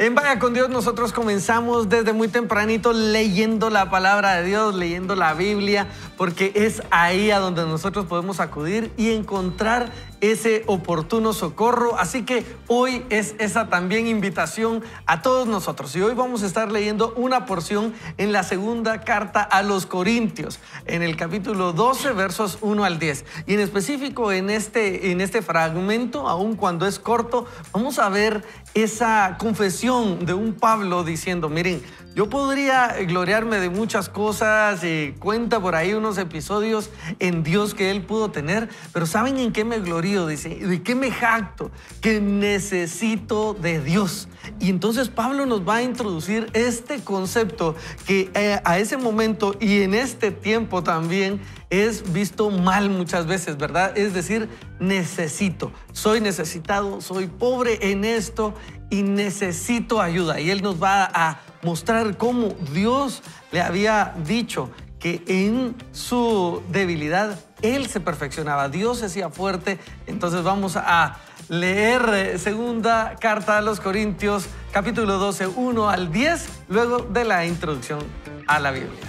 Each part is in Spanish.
En Vaya con Dios nosotros comenzamos desde muy tempranito leyendo la palabra de Dios, leyendo la Biblia, porque es ahí a donde nosotros podemos acudir y encontrar ese oportuno socorro. Así que hoy es esa también invitación a todos nosotros. Y hoy vamos a estar leyendo una porción en la segunda carta a los Corintios, en el capítulo 12, versos 1 al 10. Y en específico en este fragmento, aun cuando es corto, vamos a ver esa confesión de un Pablo diciendo, miren, yo podría gloriarme de muchas cosas, cuenta por ahí unos episodios en Dios que él pudo tener, pero ¿saben en qué me glorío? Dice, ¿de qué me jacto? Que necesito de Dios. Y entonces Pablo nos va a introducir este concepto que a ese momento y en este tiempo también es visto mal muchas veces, ¿verdad? Es decir, necesito, soy necesitado, soy pobre en esto y necesito ayuda. Y él nos va a mostrar cómo Dios le había dicho que en su debilidad él se perfeccionaba, Dios se hacía fuerte. Entonces vamos a leer segunda carta a los Corintios, capítulo 12, 1 al 10, luego de la introducción a la Biblia.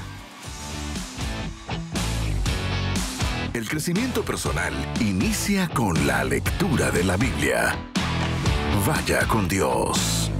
El crecimiento personal inicia con la lectura de la Biblia. Vaya con Dios.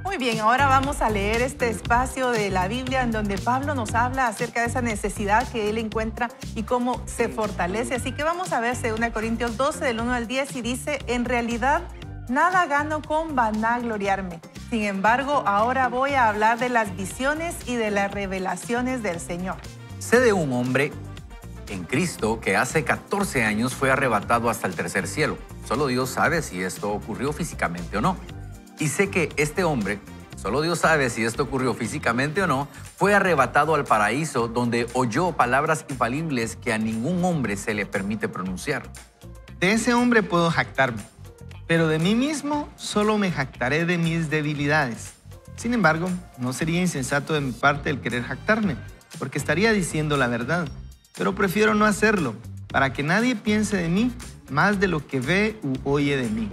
Muy bien, ahora vamos a leer este espacio de la Biblia en donde Pablo nos habla acerca de esa necesidad que él encuentra y cómo se fortalece. Así que vamos a ver 2 Corintios 12, del 1 al 10, y dice, en realidad nada gano con vanagloriarme. Sin embargo, ahora voy a hablar de las visiones y de las revelaciones del Señor. Sé de un hombre en Cristo que hace 14 años fue arrebatado hasta el tercer cielo. Solo Dios sabe si esto ocurrió físicamente o no. Y sé que este hombre, solo Dios sabe si esto ocurrió físicamente o no, fue arrebatado al paraíso donde oyó palabras infalibles que a ningún hombre se le permite pronunciar. De ese hombre puedo jactarme, pero de mí mismo solo me jactaré de mis debilidades. Sin embargo, no sería insensato de mi parte el querer jactarme, porque estaría diciendo la verdad. Pero prefiero no hacerlo, para que nadie piense de mí más de lo que ve u oye de mí.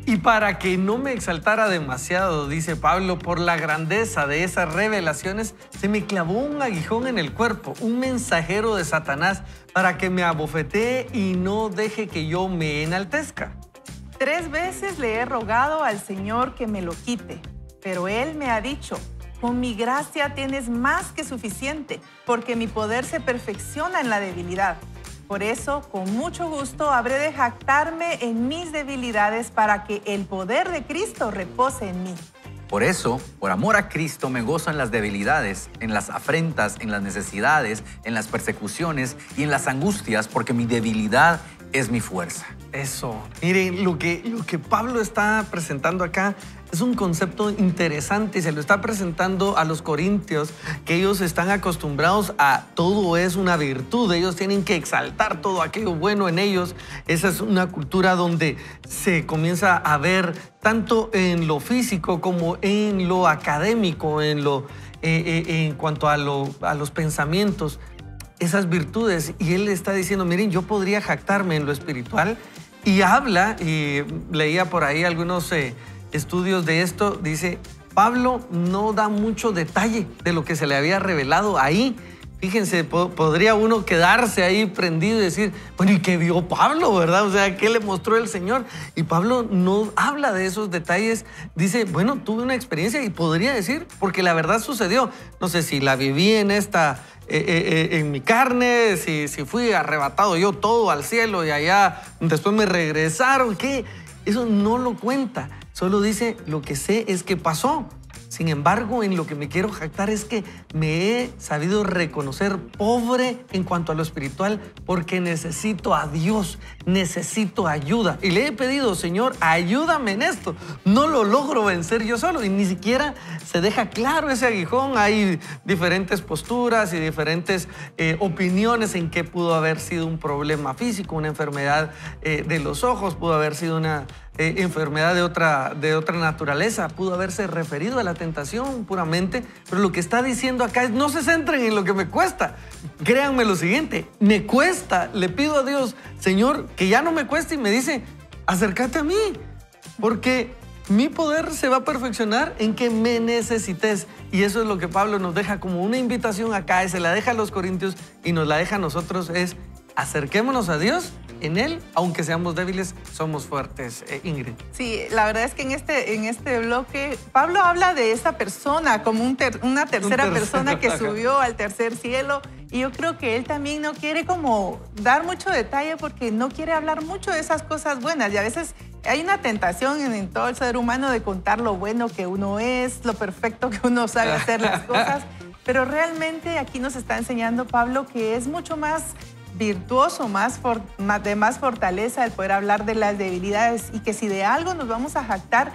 Y para que no me exaltara demasiado, dice Pablo, por la grandeza de esas revelaciones, se me clavó un aguijón en el cuerpo, un mensajero de Satanás, para que me abofetee y no deje que yo me enaltezca. 3 veces le he rogado al Señor que me lo quite, pero Él me ha dicho, con mi gracia tienes más que suficiente, porque mi poder se perfecciona en la debilidad. Por eso, con mucho gusto, habré de jactarme en mis debilidades para que el poder de Cristo repose en mí. Por eso, por amor a Cristo, me gozo en las debilidades, en las afrentas, en las necesidades, en las persecuciones y en las angustias, porque mi debilidad es mi fuerza. Eso. Miren, lo que Pablo está presentando acá es un concepto interesante y se lo está presentando a los corintios, que ellos están acostumbrados a todo es una virtud. Ellos tienen que exaltar todo aquello bueno en ellos. Esa es una cultura donde se comienza a ver tanto en lo físico como en lo académico, en cuanto a los pensamientos, esas virtudes. Y él está diciendo, miren, yo podría jactarme en lo espiritual. Y habla, y leía por ahí algunos estudios de esto, dice, Pablo no da mucho detalle de lo que se le había revelado ahí. Fíjense, podría uno quedarse ahí prendido y decir, bueno, ¿y qué vio Pablo, verdad? O sea, ¿qué le mostró el Señor? Y Pablo no habla de esos detalles. Dice, bueno, tuve una experiencia y podría decir, porque la verdad sucedió. No sé si la viví en mi carne, si fui arrebatado yo todo al cielo y allá después me regresaron, ¿qué? Eso no lo cuenta. Solo dice, lo que sé es que pasó. Sin embargo, en lo que me quiero jactar es que me he sabido reconocer pobre en cuanto a lo espiritual, porque necesito a Dios, necesito ayuda. Y le he pedido, Señor, ayúdame en esto. No lo logro vencer yo solo y ni siquiera se deja claro ese aguijón. Hay diferentes posturas y diferentes opiniones en que pudo haber sido un problema físico, una enfermedad de los ojos, pudo haber sido una enfermedad de otra naturaleza, pudo haberse referido a la tentación puramente, pero lo que está diciendo acá es no se centren en lo que me cuesta. Créanme lo siguiente, me cuesta, le pido a Dios, Señor, que ya no me cueste, y me dice, acércate a mí, porque mi poder se va a perfeccionar en que me necesites. Y eso es lo que Pablo nos deja como una invitación acá, y se la deja a los corintios y nos la deja a nosotros, es acerquémonos a Dios. En Él, aunque seamos débiles, somos fuertes. Ingrid. Sí, la verdad es que en este bloque, Pablo habla de esa persona como una tercera persona que subió al tercer cielo. Y yo creo que él también no quiere como dar mucho detalle porque no quiere hablar mucho de esas cosas buenas. Y a veces hay una tentación en todo el ser humano de contar lo bueno que uno es, lo perfecto que uno sabe hacer las cosas. Pero realmente aquí nos está enseñando Pablo que es mucho más virtuoso, de más fortaleza el poder hablar de las debilidades, y que si de algo nos vamos a jactar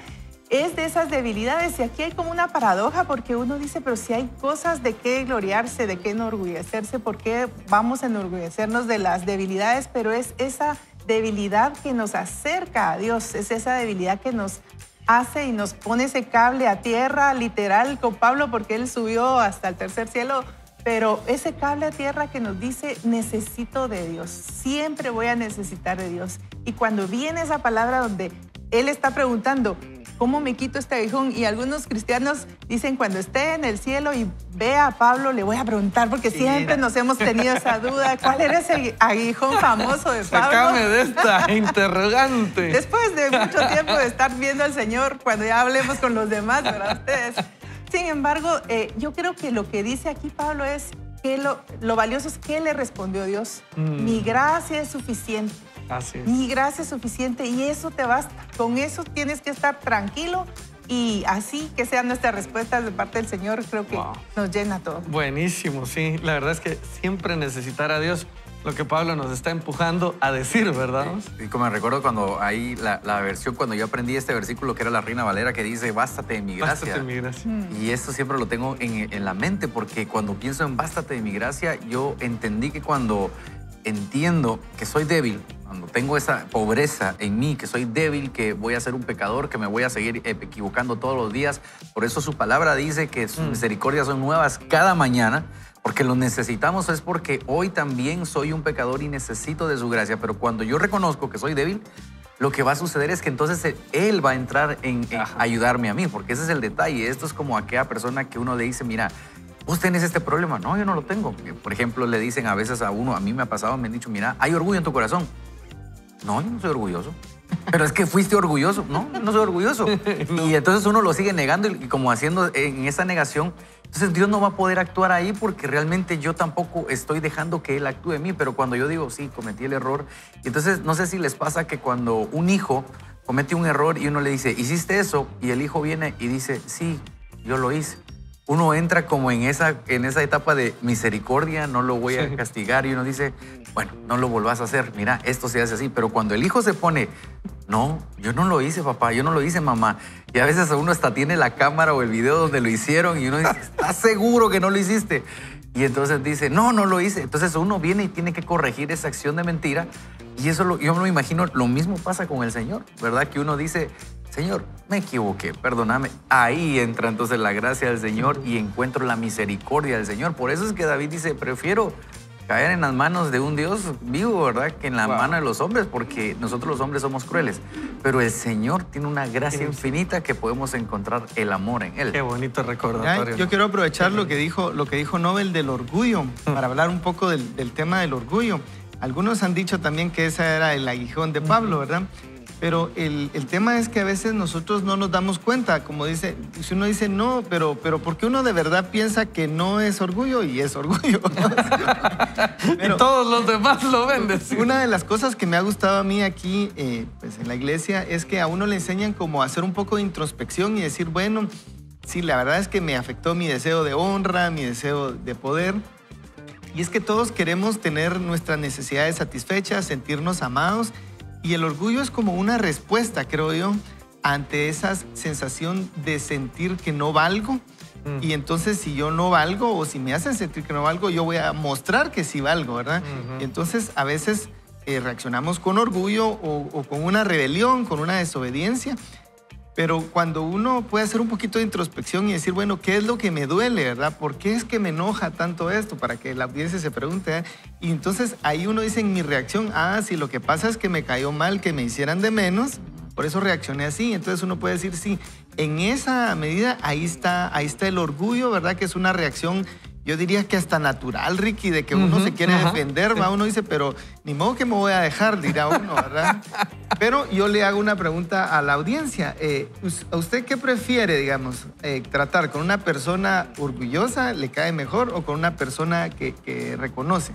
es de esas debilidades. Y aquí hay como una paradoja, porque uno dice, pero si hay cosas de qué gloriarse, de qué enorgullecerse, ¿por qué vamos a enorgullecernos de las debilidades? Pero es esa debilidad que nos acerca a Dios, es esa debilidad que nos hace y nos pone ese cable a tierra, literal, con Pablo, porque él subió hasta el tercer cielo. Pero ese cable a tierra que nos dice, necesito de Dios, siempre voy a necesitar de Dios. Y cuando viene esa palabra donde él está preguntando, ¿cómo me quito este aguijón? Y algunos cristianos dicen, cuando esté en el cielo y vea a Pablo, le voy a preguntar, porque siempre nos hemos tenido esa duda, ¿cuál era ese aguijón famoso de Pablo? Sácame de esta interrogante. Después de mucho tiempo de estar viendo al Señor, cuando ya hablemos con los demás, ¿verdad? Ustedes. Sin embargo, yo creo que lo que dice aquí Pablo es que lo valioso es que le respondió Dios. Mi gracia es suficiente. Así es. Mi gracia es suficiente y eso te basta. Con eso tienes que estar tranquilo, y así que sean nuestras respuestas de parte del Señor, creo que nos llena todo. Buenísimo, sí. La verdad es que siempre necesitar a Dios, lo que Pablo nos está empujando a decir, ¿verdad? Sí. Y como me recuerdo cuando hay la versión, cuando yo aprendí este versículo, que era la Reina Valera, que dice, bástate de mi gracia. Bástate de mi gracia. Y esto siempre lo tengo en la mente, porque cuando pienso en bástate de mi gracia, yo entendí que cuando entiendo que soy débil, cuando tengo esa pobreza en mí, que soy débil, que voy a ser un pecador, que me voy a seguir equivocando todos los días, por eso su palabra dice que sus misericordias son nuevas cada mañana, porque lo necesitamos, es porque hoy también soy un pecador y necesito de su gracia. Pero cuando yo reconozco que soy débil, lo que va a suceder es que entonces Él va a entrar en ayudarme a mí, porque ese es el detalle. Esto es como aquella persona que uno le dice, mira, ¿vos tenés este problema? No, yo no lo tengo. Por ejemplo, le dicen a veces a uno, a mí me ha pasado, me han dicho, mira, ¿hay orgullo en tu corazón? No, yo no soy orgulloso. Pero es que fuiste orgulloso. No, no soy orgulloso. No. Y entonces uno lo sigue negando, y como haciendo en esa negación, entonces Dios no va a poder actuar ahí, porque realmente yo tampoco estoy dejando que Él actúe en mí. Pero cuando yo digo, sí, cometí el error, y entonces no sé si les pasa que cuando un hijo comete un error y uno le dice, ¿hiciste eso? Y el hijo viene y dice, sí, yo lo hice. Uno entra como en esa etapa de misericordia, no lo voy a castigar, y uno dice, bueno, no lo volvás a hacer, mira, esto se hace así. Pero cuando el hijo se pone, no, yo no lo hice, papá, yo no lo hice, mamá, y a veces uno hasta tiene la cámara o el video donde lo hicieron, y uno dice, ¿estás seguro que no lo hiciste? Y entonces dice, no, no lo hice. Entonces uno viene y tiene que corregir esa acción de mentira, y eso yo me lo imagino, lo mismo pasa con el Señor, ¿verdad? Que uno dice, Señor, me equivoqué, perdóname. Ahí entra entonces la gracia del Señor y encuentro la misericordia del Señor. Por eso es que David dice, prefiero caer en las manos de un Dios vivo, ¿verdad?, que en la mano de los hombres, porque nosotros los hombres somos crueles. Pero el Señor tiene una gracia infinita que podemos encontrar el amor en Él. Qué bonito recordatorio. Yo quiero aprovechar lo que dijo Nobel del orgullo, para hablar un poco del tema del orgullo. Algunos han dicho también que ese era el aguijón de Pablo, ¿verdad? Pero el tema es que a veces nosotros no nos damos cuenta, como dice, si uno dice no, pero porque uno de verdad piensa que no es orgullo, y es orgullo. Pero y todos los demás lo ven. Una de las cosas que me ha gustado a mí aquí, pues en la iglesia, es que a uno le enseñan como a hacer un poco de introspección y decir, bueno, sí, la verdad es que me afectó mi deseo de honra, mi deseo de poder. Y es que todos queremos tener nuestras necesidades satisfechas, sentirnos amados. Y el orgullo es como una respuesta, creo yo, ante esa sensación de sentir que no valgo. Y entonces, si yo no valgo, o si me hacen sentir que no valgo, yo voy a mostrar que sí valgo, ¿verdad? Y entonces, a veces reaccionamos con orgullo o con una rebelión, con una desobediencia. Pero cuando uno puede hacer un poquito de introspección y decir, bueno, ¿qué es lo que me duele, verdad? ¿Por qué es que me enoja tanto esto? Para que la audiencia se pregunte, ¿eh? Y entonces ahí uno dice en mi reacción, si lo que pasa es que me cayó mal que me hicieran de menos, por eso reaccioné así. Entonces uno puede decir, sí, en esa medida ahí está el orgullo, ¿verdad? Que es una reacción, yo diría que hasta natural, Ricky, de que uno se quiere defender, ¿va? Uno dice, pero ni modo que me voy a dejar, dirá uno, ¿verdad? Pero yo le hago una pregunta a la audiencia. ¿A usted qué prefiere, digamos, tratar con una persona orgullosa, le cae mejor, o con una persona que reconoce?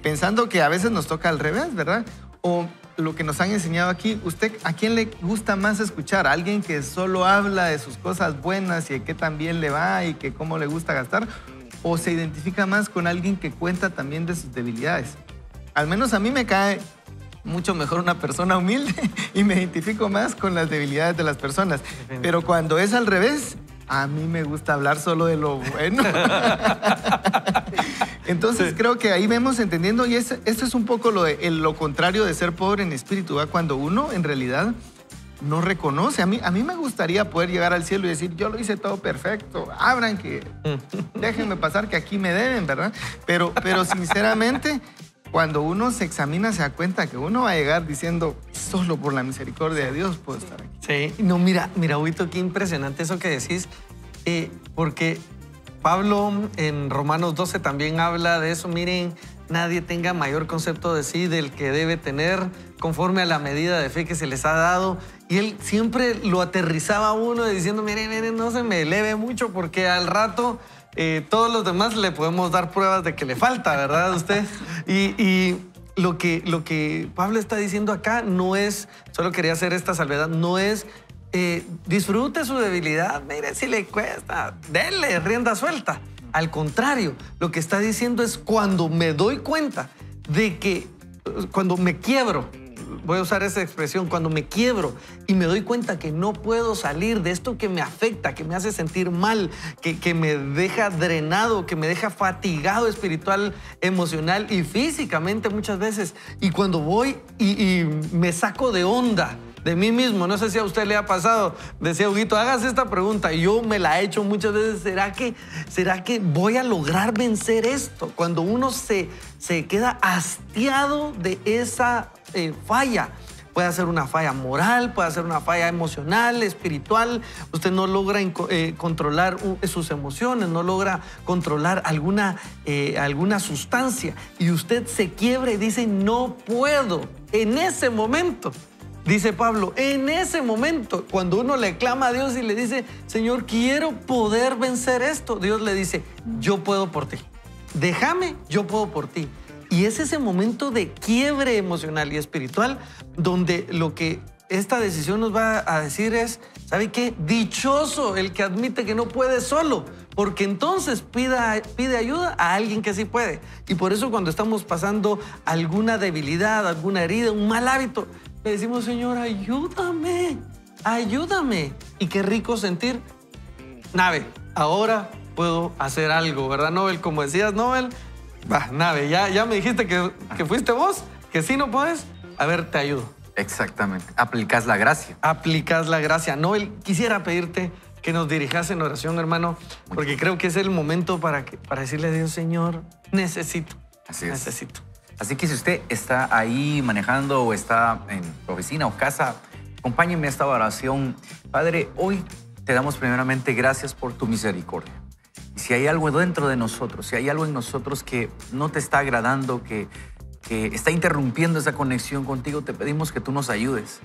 Pensando que a veces nos toca al revés, ¿verdad? O lo que nos han enseñado aquí, ¿usted a quién le gusta más escuchar? ¿A alguien que solo habla de sus cosas buenas y de qué tan bien le va y que cómo le gusta gastar? ¿O se identifica más con alguien que cuenta también de sus debilidades? Al menos a mí me cae mucho mejor una persona humilde y me identifico más con las debilidades de las personas. Pero cuando es al revés, a mí me gusta hablar solo de lo bueno. Entonces creo que ahí vemos entendiendo, y esto es un poco lo contrario de ser pobre en espíritu, ¿va? Cuando uno en realidad no reconoce. A mí me gustaría poder llegar al cielo y decir, yo lo hice todo perfecto, abran que déjenme pasar que aquí me deben, ¿verdad? Pero sinceramente, cuando uno se examina se da cuenta que uno va a llegar diciendo, solo por la misericordia de Dios puedo estar aquí. Sí, no, mira, Huito, qué impresionante eso que decís, porque Pablo en Romanos 12 también habla de eso. Miren, nadie tenga mayor concepto de sí del que debe tener conforme a la medida de fe que se les ha dado. Y él siempre lo aterrizaba a uno diciendo, miren, no se me eleve mucho porque al rato todos los demás le podemos dar pruebas de que le falta, ¿verdad? Usted. Y lo que Pablo está diciendo acá no es, solo quería hacer esta salvedad, no es disfrute su debilidad, mire si le cuesta, denle rienda suelta. Al contrario, lo que está diciendo es cuando me doy cuenta de que, cuando me quiebro, voy a usar esa expresión, cuando me quiebro y me doy cuenta que no puedo salir de esto que me afecta, que me hace sentir mal, que me deja drenado, que me deja fatigado espiritual, emocional y físicamente muchas veces. Y cuando voy y me saco de onda de mí mismo, no sé si a usted le ha pasado, decía Huguito, hágase esta pregunta, y yo me la he hecho muchas veces, ¿será que voy a lograr vencer esto? Cuando uno se queda hastiado de esa falla, puede ser una falla moral, puede ser una falla emocional, espiritual, usted no logra controlar sus emociones, no logra controlar alguna sustancia, y usted se quiebra y dice, no puedo, en ese momento. Dice Pablo, en ese momento, cuando uno le clama a Dios y le dice, Señor, quiero poder vencer esto, Dios le dice, yo puedo por ti. Déjame, yo puedo por ti. Y es ese momento de quiebre emocional y espiritual donde lo que esta decisión nos va a decir es, ¿sabe qué? Dichoso el que admite que no puede solo, porque entonces pide ayuda a alguien que sí puede. Y por eso cuando estamos pasando alguna debilidad, alguna herida, un mal hábito, le decimos, Señor, ayúdame, ayúdame. Y qué rico sentir, Nave, ahora puedo hacer algo, ¿verdad, Nobel? Como decías, Nobel, va, Nave, ya me dijiste que fuiste vos, que sí no puedes, a ver, te ayudo. Exactamente, aplicas la gracia. Aplicas la gracia. Nobel, quisiera pedirte que nos dirijas en oración, hermano, porque creo que es el momento para decirle a Dios, Señor, necesito. Así es. Necesito. Así que si usted está ahí manejando o está en su oficina o casa, acompáñenme a esta oración. Padre, hoy te damos primeramente gracias por tu misericordia. Y si hay algo dentro de nosotros, si hay algo en nosotros que no te está agradando, que está interrumpiendo esa conexión contigo, te pedimos que tú nos ayudes.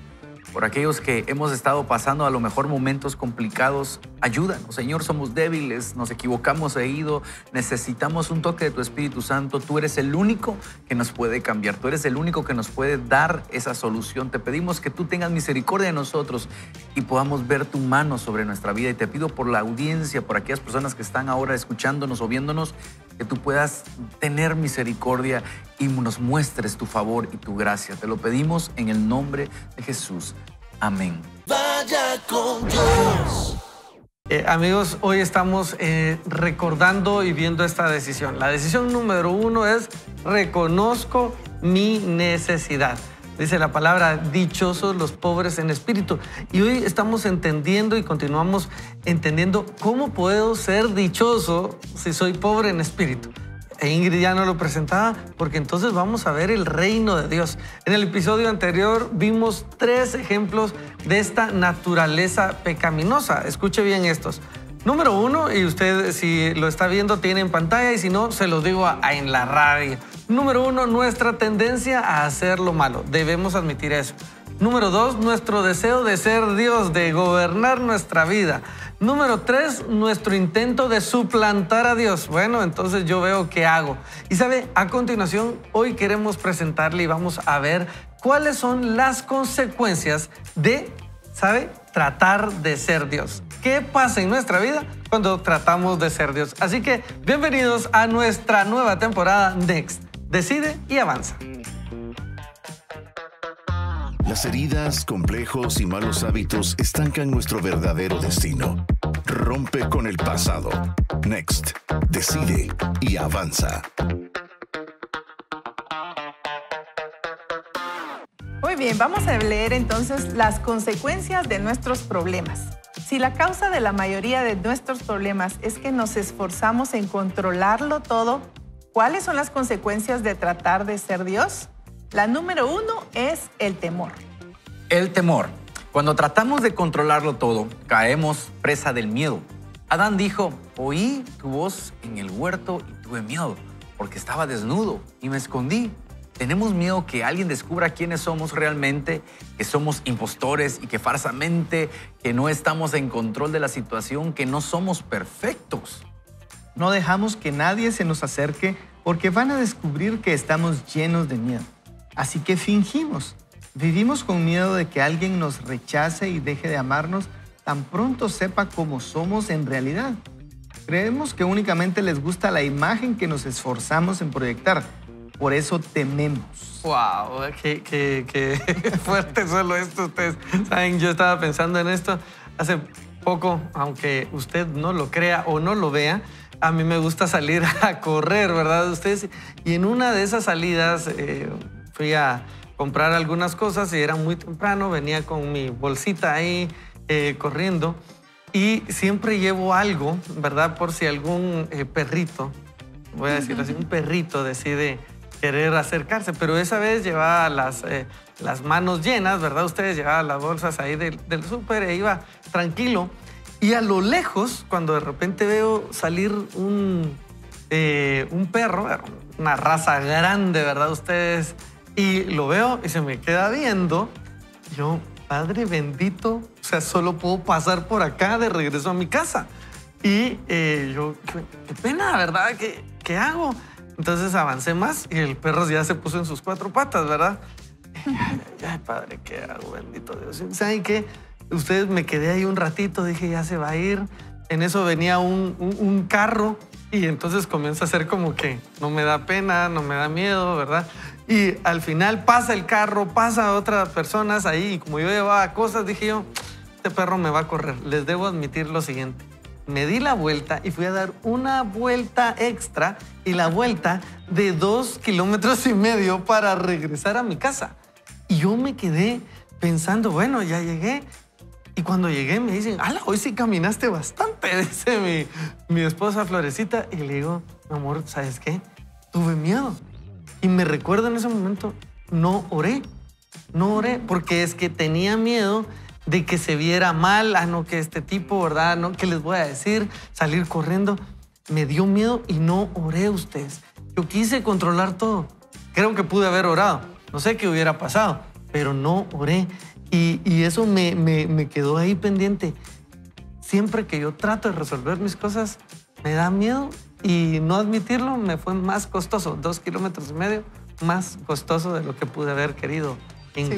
Por aquellos que hemos estado pasando a lo mejor momentos complicados, ayúdanos, Señor, somos débiles, nos equivocamos seguido, necesitamos un toque de tu Espíritu Santo. Tú eres el único que nos puede cambiar, tú eres el único que nos puede dar esa solución. Te pedimos que tú tengas misericordia de nosotros y podamos ver tu mano sobre nuestra vida. Y te pido por la audiencia, por aquellas personas que están ahora escuchándonos o viéndonos, que tú puedas tener misericordia y nos muestres tu favor y tu gracia. Te lo pedimos en el nombre de Jesús. Amén. Vaya con Dios. Amigos, hoy estamos recordando y viendo esta decisión. La decisión número 1 es reconozco mi necesidad. Dice la palabra, dichosos los pobres en espíritu. Y hoy estamos entendiendo y continuamos entendiendo cómo puedo ser dichoso si soy pobre en espíritu. Ingrid ya no lo presentaba, porque entonces vamos a ver el reino de Dios. En el episodio anterior vimos 3 ejemplos de esta naturaleza pecaminosa. Escuche bien estos. Número 1, y usted si lo está viendo tiene en pantalla, y si no, se los digo en la radio. Número 1, nuestra tendencia a hacer lo malo. Debemos admitir eso. Número 2, nuestro deseo de ser Dios, de gobernar nuestra vida. Número 3, nuestro intento de suplantar a Dios. Bueno, entonces yo veo qué hago. Y sabe, a continuación, hoy queremos presentarle y vamos a ver cuáles son las consecuencias de, ¿sabe?, tratar de ser Dios. ¿Qué pasa en nuestra vida cuando tratamos de ser Dios? Así que bienvenidos a nuestra nueva temporada Next. Decide y avanza. Las heridas, complejos y malos hábitos estancan nuestro verdadero destino. Rompe con el pasado. Next. Decide y avanza. Muy bien, vamos a leer entonces las consecuencias de nuestros problemas. Si la causa de la mayoría de nuestros problemas es que nos esforzamos en controlarlo todo, ¿cuáles son las consecuencias de tratar de ser Dios? La número 1 es el temor. El temor. Cuando tratamos de controlarlo todo, caemos presa del miedo. Adán dijo, oí tu voz en el huerto y tuve miedo, porque estaba desnudo y me escondí. Tenemos miedo que alguien descubra quiénes somos realmente, que somos impostores y que falsamente, que no estamos en control de la situación, que no somos perfectos. No dejamos que nadie se nos acerque porque van a descubrir que estamos llenos de miedo. Así que fingimos. Vivimos con miedo de que alguien nos rechace y deje de amarnos tan pronto sepa cómo somos en realidad. Creemos que únicamente les gusta la imagen que nos esforzamos en proyectar. Por eso tememos. ¡Wow! Qué fuerte solo esto. Ustedes saben, yo estaba pensando en esto hace poco, aunque usted no lo crea o no lo vea, a mí me gusta salir a correr, ¿verdad? Ustedes, y en una de esas salidas fui a comprar algunas cosas y era muy temprano, venía con mi bolsita ahí corriendo y siempre llevo algo, ¿verdad? Por si algún perrito, voy a decir así, un perrito decide querer acercarse, pero esa vez llevaba las manos llenas, ¿verdad? Ustedes llevaban las bolsas ahí del súper e iba tranquilo. Y a lo lejos, cuando de repente veo salir un perro, una raza grande, ¿verdad? Ustedes, y lo veo y se me queda viendo. Yo, Padre bendito, o sea, solo puedo pasar por acá de regreso a mi casa. Y yo, qué pena, ¿verdad? ¿Qué hago? Entonces avancé más y el perro ya se puso en sus 4 patas, ¿verdad? Ay, Padre, ¿qué hago? Bendito Dios. ¿Saben qué? Ustedes, me quedé ahí un ratito, dije, ya se va a ir. En eso venía un carro y entonces comienza a hacer como que no me da pena, no me da miedo, ¿verdad? Y al final pasa el carro, pasa otras personas ahí y como yo llevaba cosas, dije yo, este perro me va a correr. Les debo admitir lo siguiente. Me di la vuelta y fui a dar una vuelta extra y la vuelta de 2,5 kilómetros para regresar a mi casa. Y yo me quedé pensando, bueno, ya llegué. Y cuando llegué me dicen, ala, hoy sí caminaste bastante, dice mi esposa Florecita. Y le digo, mi amor, ¿sabes qué? Tuve miedo. Y me recuerdo en ese momento, no oré porque es que tenía miedo de que se viera mal, no, que este tipo, ¿verdad? No, ¿qué les voy a decir? Salir corriendo. Me dio miedo y no oré, ustedes. Yo quise controlar todo. Creo que pude haber orado. No sé qué hubiera pasado, pero no oré. Y eso me quedó ahí pendiente. Siempre que yo trato de resolver mis cosas, me da miedo y no admitirlo me fue más costoso. 2,5 kilómetros más costoso de lo que pude haber querido. Sí.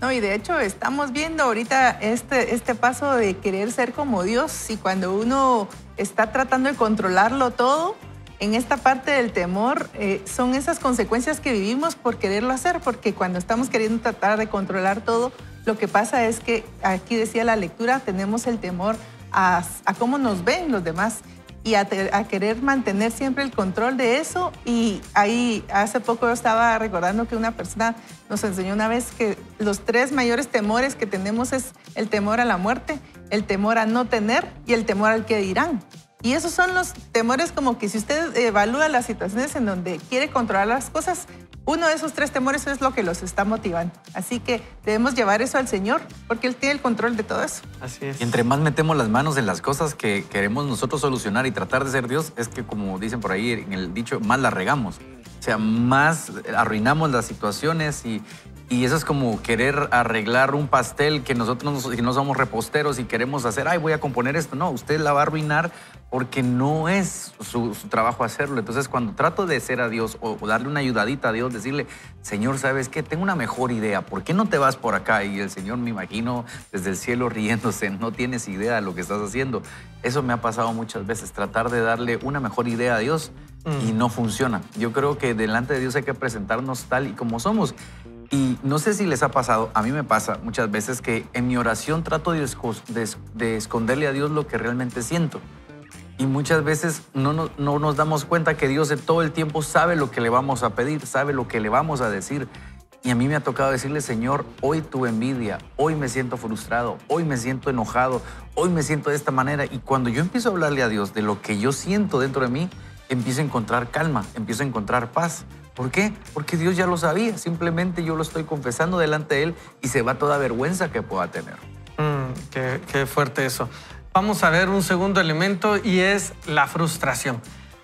No, y de hecho estamos viendo ahorita este paso de querer ser como Dios y cuando uno está tratando de controlarlo todo, en esta parte del temor son esas consecuencias que vivimos por quererlo hacer, porque cuando estamos queriendo tratar de controlar todo, lo que pasa es que, aquí decía la lectura, tenemos el temor a cómo nos ven los demás y a querer mantener siempre el control de eso. Y ahí hace poco yo estaba recordando que una persona nos enseñó una vez que los 3 mayores temores que tenemos es el temor a la muerte, el temor a no tener y el temor al que dirán. Y esos son los temores, como que si usted evalúa las situaciones en donde quiere controlar las cosas, uno de esos 3 temores es lo que los está motivando. Así que debemos llevar eso al Señor, porque Él tiene el control de todo eso. Así es. Y entre más metemos las manos en las cosas que queremos nosotros solucionar y tratar de ser Dios, es que, como dicen por ahí en el dicho, más la regamos. O sea, más arruinamos las situaciones y eso es como querer arreglar un pastel que nosotros si no somos reposteros y queremos hacer, ay, voy a componer esto. No, usted la va a arruinar porque no es su trabajo hacerlo. Entonces, cuando trato de ser a Dios o darle una ayudadita a Dios, decirle, Señor, ¿sabes qué? Tengo una mejor idea. ¿Por qué no te vas por acá? Y el Señor, me imagino, desde el cielo riéndose, no tienes idea de lo que estás haciendo. Eso me ha pasado muchas veces, tratar de darle una mejor idea a Dios y no funciona. Yo creo que delante de Dios hay que presentarnos tal y como somos. Y no sé si les ha pasado, a mí me pasa muchas veces que en mi oración trato de esconderle a Dios lo que realmente siento. Y muchas veces no nos damos cuenta que Dios todo el tiempo sabe lo que le vamos a pedir, sabe lo que le vamos a decir. Y a mí me ha tocado decirle, Señor, hoy tuve envidia, hoy me siento frustrado, hoy me siento enojado, hoy me siento de esta manera. Y cuando yo empiezo a hablarle a Dios de lo que yo siento dentro de mí, empiezo a encontrar calma, empiezo a encontrar paz. ¿Por qué? Porque Dios ya lo sabía. Simplemente yo lo estoy confesando delante de Él y se va toda vergüenza que pueda tener. Qué fuerte eso. Vamos a ver un segundo elemento y es la frustración.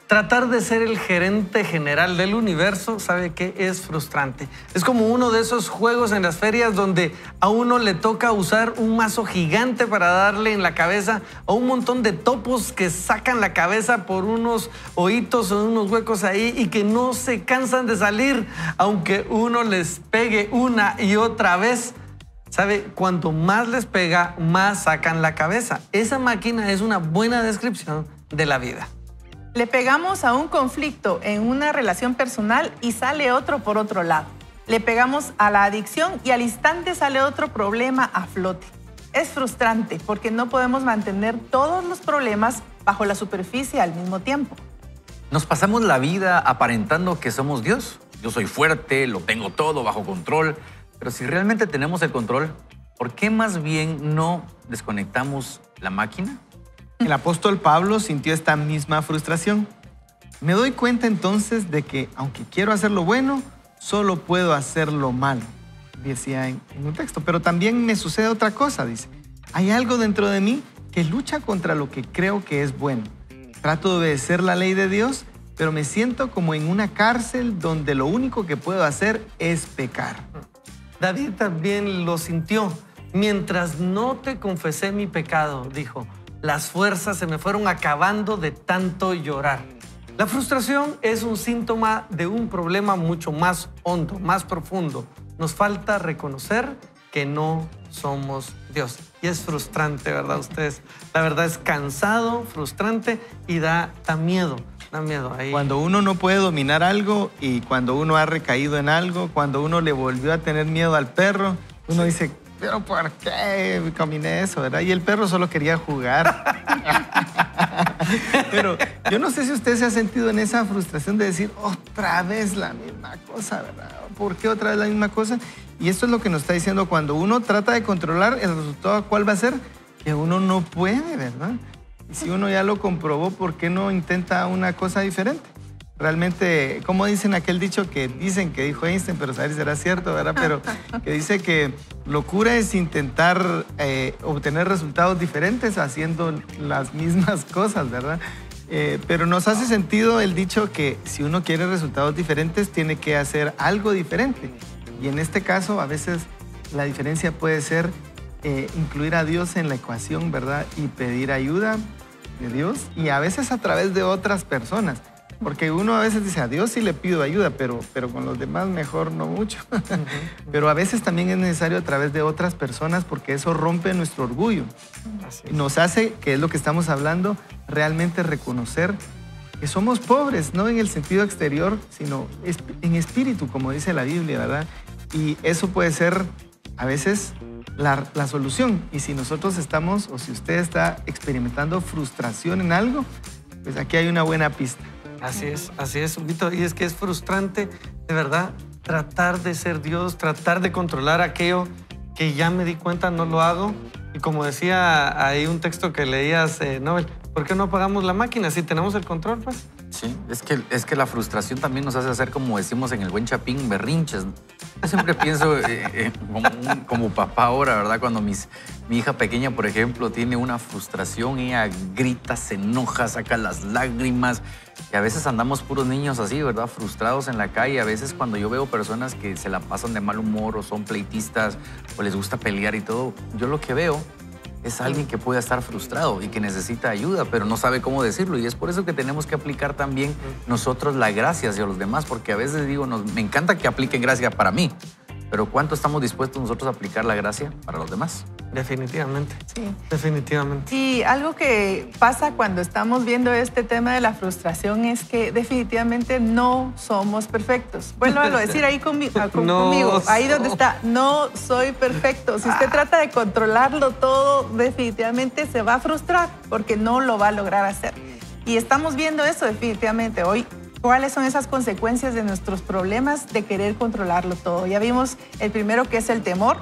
Tratar de ser el gerente general del universo, ¿sabe qué? Es frustrante. Es como uno de esos juegos en las ferias donde a uno le toca usar un mazo gigante para darle en la cabeza a un montón de topos que sacan la cabeza por unos hoyitos o unos huecos ahí y que no se cansan de salir, aunque uno les pegue una y otra vez. ¿Sabe? Cuanto más les pega, más sacan la cabeza. Esa máquina es una buena descripción de la vida. Le pegamos a un conflicto en una relación personal y sale otro por otro lado. Le pegamos a la adicción y al instante sale otro problema a flote. Es frustrante porque no podemos mantener todos los problemas bajo la superficie al mismo tiempo. Nos pasamos la vida aparentando que somos Dios. Yo soy fuerte, lo tengo todo bajo control. Pero si realmente tenemos el control, ¿por qué más bien no desconectamos la máquina? El apóstol Pablo sintió esta misma frustración. Me doy cuenta entonces de que, aunque quiero hacer lo bueno, solo puedo hacer lo malo, decía en un texto. Pero también me sucede otra cosa, dice. Hay algo dentro de mí que lucha contra lo que creo que es bueno. Trato de obedecer la ley de Dios, pero me siento como en una cárcel donde lo único que puedo hacer es pecar. David también lo sintió. Mientras no te confesé mi pecado, dijo, las fuerzas se me fueron acabando de tanto llorar. La frustración es un síntoma de un problema mucho más hondo, más profundo. Nos falta reconocer que no somos Dios. Y es frustrante, ¿verdad, ustedes? La verdad es cansado, frustrante y da miedo. Da miedo ahí. Cuando uno no puede dominar algo y cuando uno ha recaído en algo, cuando uno le volvió a tener miedo al perro, uno dice, ¿pero por qué combiné eso, verdad? Y el perro solo quería jugar. Pero yo no sé si usted se ha sentido en esa frustración de decir, otra vez la misma cosa, ¿verdad? ¿Por qué otra vez la misma cosa? Y esto es lo que nos está diciendo, cuando uno trata de controlar, el resultado, ¿cuál va a ser? Que uno no puede, ¿verdad? Y si uno ya lo comprobó, ¿por qué no intenta una cosa diferente? Realmente, como dicen aquel dicho que dicen que dijo Einstein, pero saber si será cierto, ¿verdad? Pero que dice que locura es intentar obtener resultados diferentes haciendo las mismas cosas, ¿verdad? Pero nos hace sentido el dicho que si uno quiere resultados diferentes, tiene que hacer algo diferente. Y en este caso, a veces la diferencia puede ser incluir a Dios en la ecuación, ¿verdad? Y pedir ayuda de Dios y a veces a través de otras personas. Porque uno a veces dice, a Dios sí le pido ayuda, pero con los demás mejor no mucho. Pero a veces también es necesario a través de otras personas porque eso rompe nuestro orgullo. Nos hace, que es lo que estamos hablando, realmente reconocer que somos pobres, no en el sentido exterior, sino en espíritu, como dice la Biblia, ¿verdad? Y eso puede ser a veces la solución. Y si nosotros estamos, o si usted está experimentando frustración en algo, pues aquí hay una buena pista. Así es, Huguito. Y es que es frustrante, de verdad, tratar de ser Dios, tratar de controlar aquello que ya me di cuenta no lo hago. Y como decía ahí un texto que leías, Nobel, ¿Por qué no apagamos la máquina si tenemos el control, pues? Sí, es que la frustración también nos hace hacer, como decimos en el buen chapín, berrinches. Yo siempre pienso como papá ahora, ¿verdad? Cuando mi hija pequeña, por ejemplo, tiene una frustración, ella grita, se enoja, saca las lágrimas. Y a veces andamos puros niños así, ¿verdad? Frustrados en la calle. A veces cuando yo veo personas que se la pasan de mal humor o son pleitistas o les gusta pelear y todo, yo lo que veo es alguien que puede estar frustrado y que necesita ayuda, pero no sabe cómo decirlo. Y es por eso que tenemos que aplicar también nosotros la gracia hacia los demás, porque a veces digo, me encanta que apliquen gracia para mí, pero ¿cuánto estamos dispuestos nosotros a aplicar la gracia para los demás? Definitivamente. Sí. Definitivamente. Y algo que pasa cuando estamos viendo este tema de la frustración es que definitivamente no somos perfectos. Vuelvo a decir ahí conmigo, ahí donde está, no soy perfecto. Si usted trata de controlarlo todo, definitivamente se va a frustrar porque no lo va a lograr hacer. Y estamos viendo eso definitivamente hoy. ¿Cuáles son esas consecuencias de nuestros problemas de querer controlarlo todo? Ya vimos el primero, que es el temor.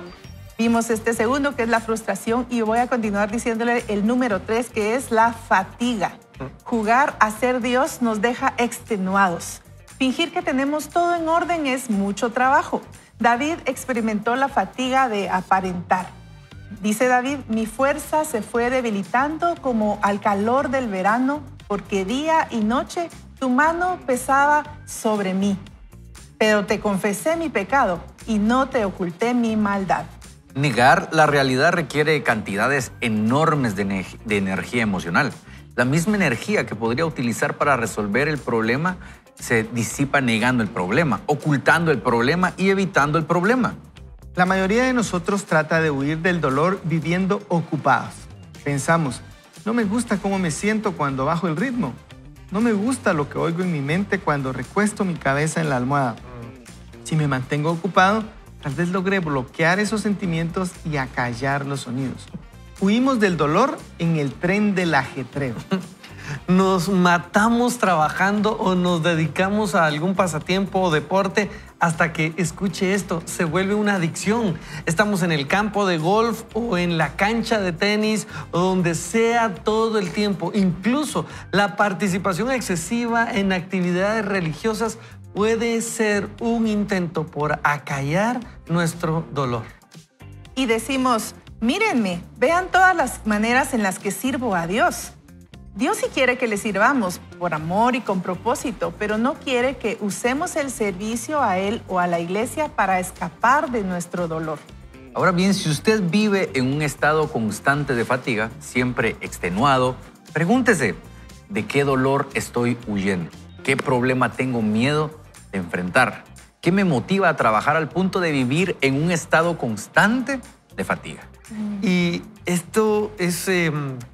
Vimos este segundo, que es la frustración, y voy a continuar diciéndole el número 3, que es la fatiga. Jugar a ser Dios nos deja extenuados. Fingir que tenemos todo en orden es mucho trabajo. David experimentó la fatiga de aparentar. Dice David, mi fuerza se fue debilitando como al calor del verano, porque día y noche tu mano pesaba sobre mí. Pero te confesé mi pecado y no te oculté mi maldad. Negar la realidad requiere cantidades enormes de energía emocional. La misma energía que podría utilizar para resolver el problema se disipa negando el problema, ocultando el problema y evitando el problema. La mayoría de nosotros trata de huir del dolor viviendo ocupados. Pensamos, no me gusta cómo me siento cuando bajo el ritmo. No me gusta lo que oigo en mi mente cuando recuesto mi cabeza en la almohada. Si me mantengo ocupado, tal vez logré bloquear esos sentimientos y acallar los sonidos. Huimos del dolor en el tren del ajetreo. Nos matamos trabajando o nos dedicamos a algún pasatiempo o deporte hasta que, escuche esto, se vuelve una adicción. Estamos en el campo de golf o en la cancha de tenis o donde sea todo el tiempo. Incluso la participación excesiva en actividades religiosas puede ser un intento por acallar nuestro dolor. Y decimos, mírenme, vean todas las maneras en las que sirvo a Dios. Dios sí quiere que le sirvamos por amor y con propósito, pero no quiere que usemos el servicio a Él o a la iglesia para escapar de nuestro dolor. Ahora bien, si usted vive en un estado constante de fatiga, siempre extenuado, pregúntese, ¿de qué dolor estoy huyendo? ¿Qué problema tengo miedo de enfrentar? ¿Qué me motiva a trabajar al punto de vivir en un estado constante de fatiga? Y esto es,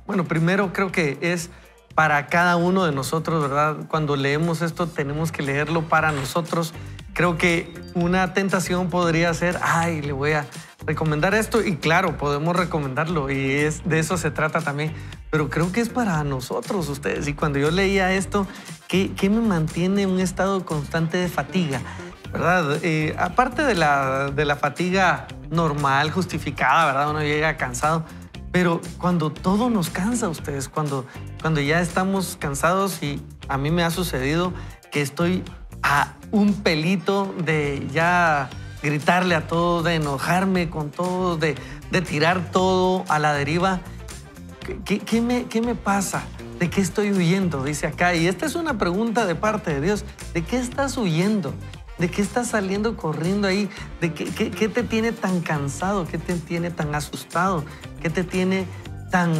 bueno, primero creo que es para cada uno de nosotros, ¿verdad? Cuando leemos esto tenemos que leerlo para nosotros. Creo que una tentación podría ser, ay, le voy a recomendar esto, y claro, podemos recomendarlo y de eso se trata también, pero creo que es para nosotros, ustedes. Y cuando yo leía esto, ¿qué me mantiene en un estado constante de fatiga? ¿Verdad? Aparte de la fatiga normal, justificada, ¿verdad? Uno llega cansado, pero cuando todo nos cansa, ustedes, cuando ya estamos cansados, y a mí me ha sucedido que estoy a un pelito de ya gritarle a todos, de enojarme con todos, de tirar todo a la deriva. ¿Qué me pasa? ¿De qué estoy huyendo? Dice acá. Y esta es una pregunta de parte de Dios. ¿De qué estás huyendo? ¿De qué estás saliendo corriendo ahí? ¿De qué te tiene tan cansado? ¿Qué te tiene tan asustado? ¿Qué te tiene tan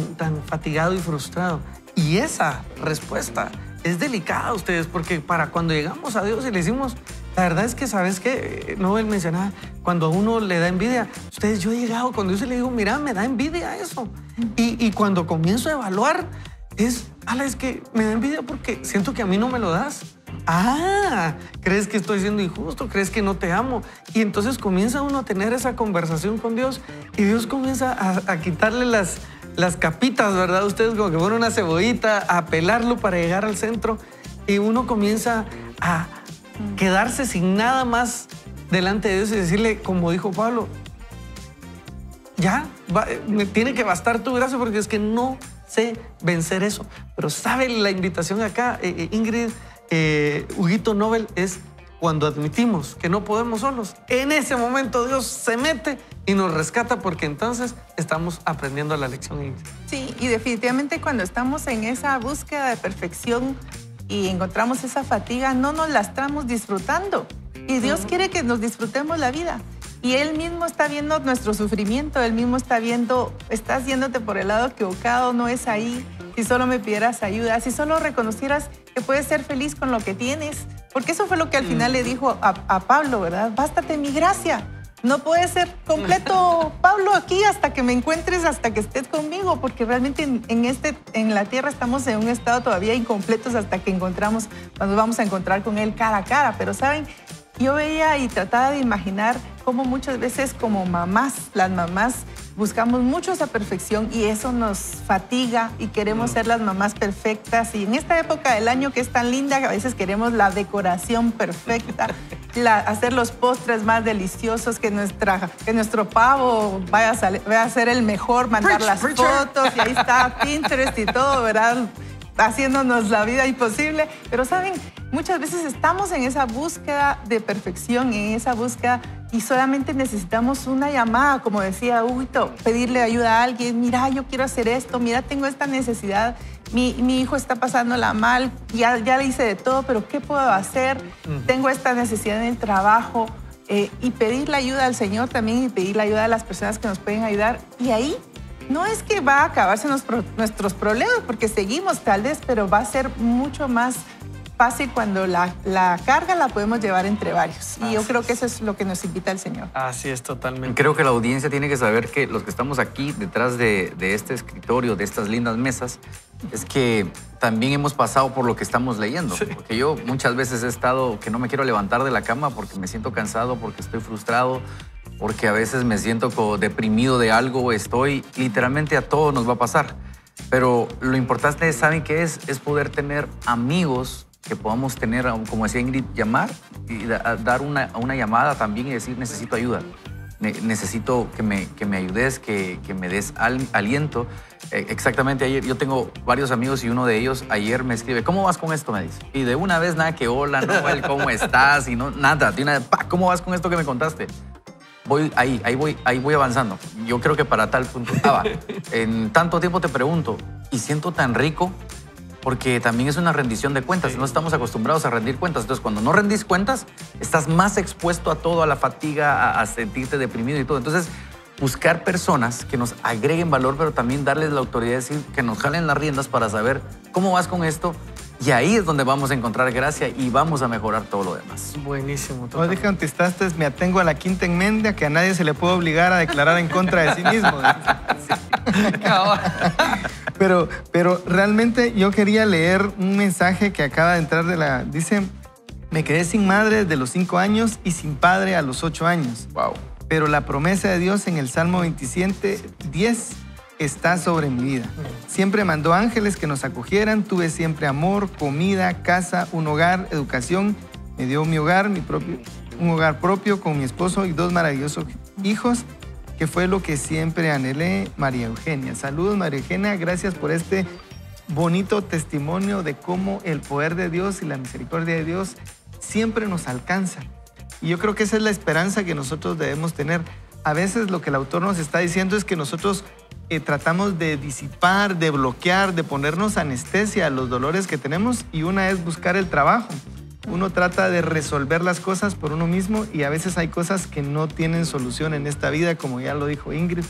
fatigado y frustrado? Y esa respuesta es delicada, ustedes, porque para cuando llegamos a Dios y le decimos, la verdad es que, ¿sabes qué? Noel mencionaba, cuando a uno le da envidia, ustedes, yo he llegado con Dios y le digo, mira, me da envidia eso. Y cuando comienzo a evaluar, es que me da envidia porque siento que a mí no me lo das. Ah, ¿crees que estoy siendo injusto? ¿Crees que no te amo? Y entonces comienza uno a tener esa conversación con Dios y Dios comienza a quitarle las capitas, ¿verdad? Ustedes como que fueron una cebollita, a pelarlo para llegar al centro, y uno comienza a quedarse sin nada más delante de Dios y decirle, como dijo Pablo, ya, me tiene que bastar tu gracia porque es que no sé vencer eso. Pero ¿sabe la invitación acá, Ingrid, Huguito Nobel? Es cuando admitimos que no podemos solos. En ese momento Dios se mete y nos rescata, porque entonces estamos aprendiendo la lección, Ingrid. Sí, y definitivamente cuando estamos en esa búsqueda de perfección y encontramos esa fatiga, no nos la estamos disfrutando. Y Dios quiere que nos disfrutemos la vida. Y Él mismo está viendo nuestro sufrimiento, Él mismo está viendo, estás yéndote por el lado equivocado, no es ahí. Si solo me pidieras ayuda, si solo reconocieras que puedes ser feliz con lo que tienes. Porque eso fue lo que al final le dijo a Pablo, ¿verdad? Bástate mi gracia. No puedes ser completo, Pablo, aquí hasta que me encuentres, hasta que estés conmigo, porque realmente en la tierra estamos en un estado todavía incompletos hasta que cuando vamos a encontrar con Él cara a cara. Pero, ¿saben? Yo veía y trataba de imaginar cómo muchas veces como mamás, las mamás buscamos mucho esa perfección y eso nos fatiga y queremos ser las mamás perfectas. Y en esta época del año que es tan linda, a veces queremos la decoración perfecta, hacer los postres más deliciosos, que nuestro pavo vaya a ser el mejor, mandar las fotos y ahí está Pinterest y todo, ¿verdad? Haciéndonos la vida imposible. Pero, ¿saben? Muchas veces estamos en esa búsqueda de perfección, en esa búsqueda, y solamente necesitamos una llamada, como decía Huguito, pedirle ayuda a alguien. Mira, yo quiero hacer esto, mira, tengo esta necesidad, mi hijo está pasándola mal, ya le hice de todo, pero ¿qué puedo hacer? Tengo esta necesidad en el trabajo. Y pedir la ayuda al Señor también, y pedir la ayuda a las personas que nos pueden ayudar. Y ahí no es que va a acabarse nuestros problemas, porque seguimos tal vez, pero va a ser mucho más fácil cuando la carga la podemos llevar entre varios. Y yo creo que eso es lo que nos invita el Señor. Así es, totalmente. Creo que la audiencia tiene que saber que los que estamos aquí detrás de este escritorio, de estas lindas mesas, es que también hemos pasado por lo que estamos leyendo. Sí. Porque yo muchas veces he estado que no me quiero levantar de la cama porque me siento cansado, porque estoy frustrado, porque a veces me siento como deprimido de algo, literalmente a todos nos va a pasar. Pero lo importante, ¿saben qué es? Es poder tener amigos que podamos tener, como decía Ingrid, llamar y dar una llamada también y decir, necesito ayuda, necesito que me ayudes, que me des aliento. Exactamente, ayer yo tengo varios amigos y uno de ellos ayer me escribe, ¿cómo vas con esto? Me dice. Y de una vez nada que hola, Noel, ¿cómo estás? Y no, nada, de una vez, ¿cómo vas con esto que me contaste? Ahí voy avanzando. Yo creo que para tal punto. En tanto tiempo te pregunto, y siento tan rico, porque también es una rendición de cuentas. Sí. No estamos acostumbrados a rendir cuentas. Entonces, cuando no rendís cuentas, estás más expuesto a todo, a la fatiga, a sentirte deprimido y todo. Entonces, buscar personas que nos agreguen valor, pero también darles la autoridad de decir, que nos jalen las riendas para saber cómo vas con esto. Y ahí es donde vamos a encontrar gracia y vamos a mejorar todo lo demás. Buenísimo. Vos que contestaste, me atengo a la quinta enmienda, que a nadie se le puede obligar a declarar en contra de sí mismo. Pero realmente yo quería leer un mensaje que acaba de entrar dice, me quedé sin madre desde los 5 años y sin padre a los 8 años. Wow. Pero la promesa de Dios en el Salmo 27:10 está sobre mi vida. Siempre mandó ángeles que nos acogieran, tuve siempre amor, comida, casa, un hogar, educación. Me dio mi hogar, un hogar propio con mi esposo y 2 maravillosos hijos, que fue lo que siempre anhelé. María Eugenia. Saludos, María Eugenia. Gracias por este bonito testimonio de cómo el poder de Dios y la misericordia de Dios siempre nos alcanza. Y yo creo que esa es la esperanza que nosotros debemos tener. A veces lo que el autor nos está diciendo es que nosotros tratamos de disipar, de bloquear, de ponernos anestesia a los dolores que tenemos, y una es buscar el trabajo. Uno trata de resolver las cosas por uno mismo y a veces hay cosas que no tienen solución en esta vida, como ya lo dijo Ingrid.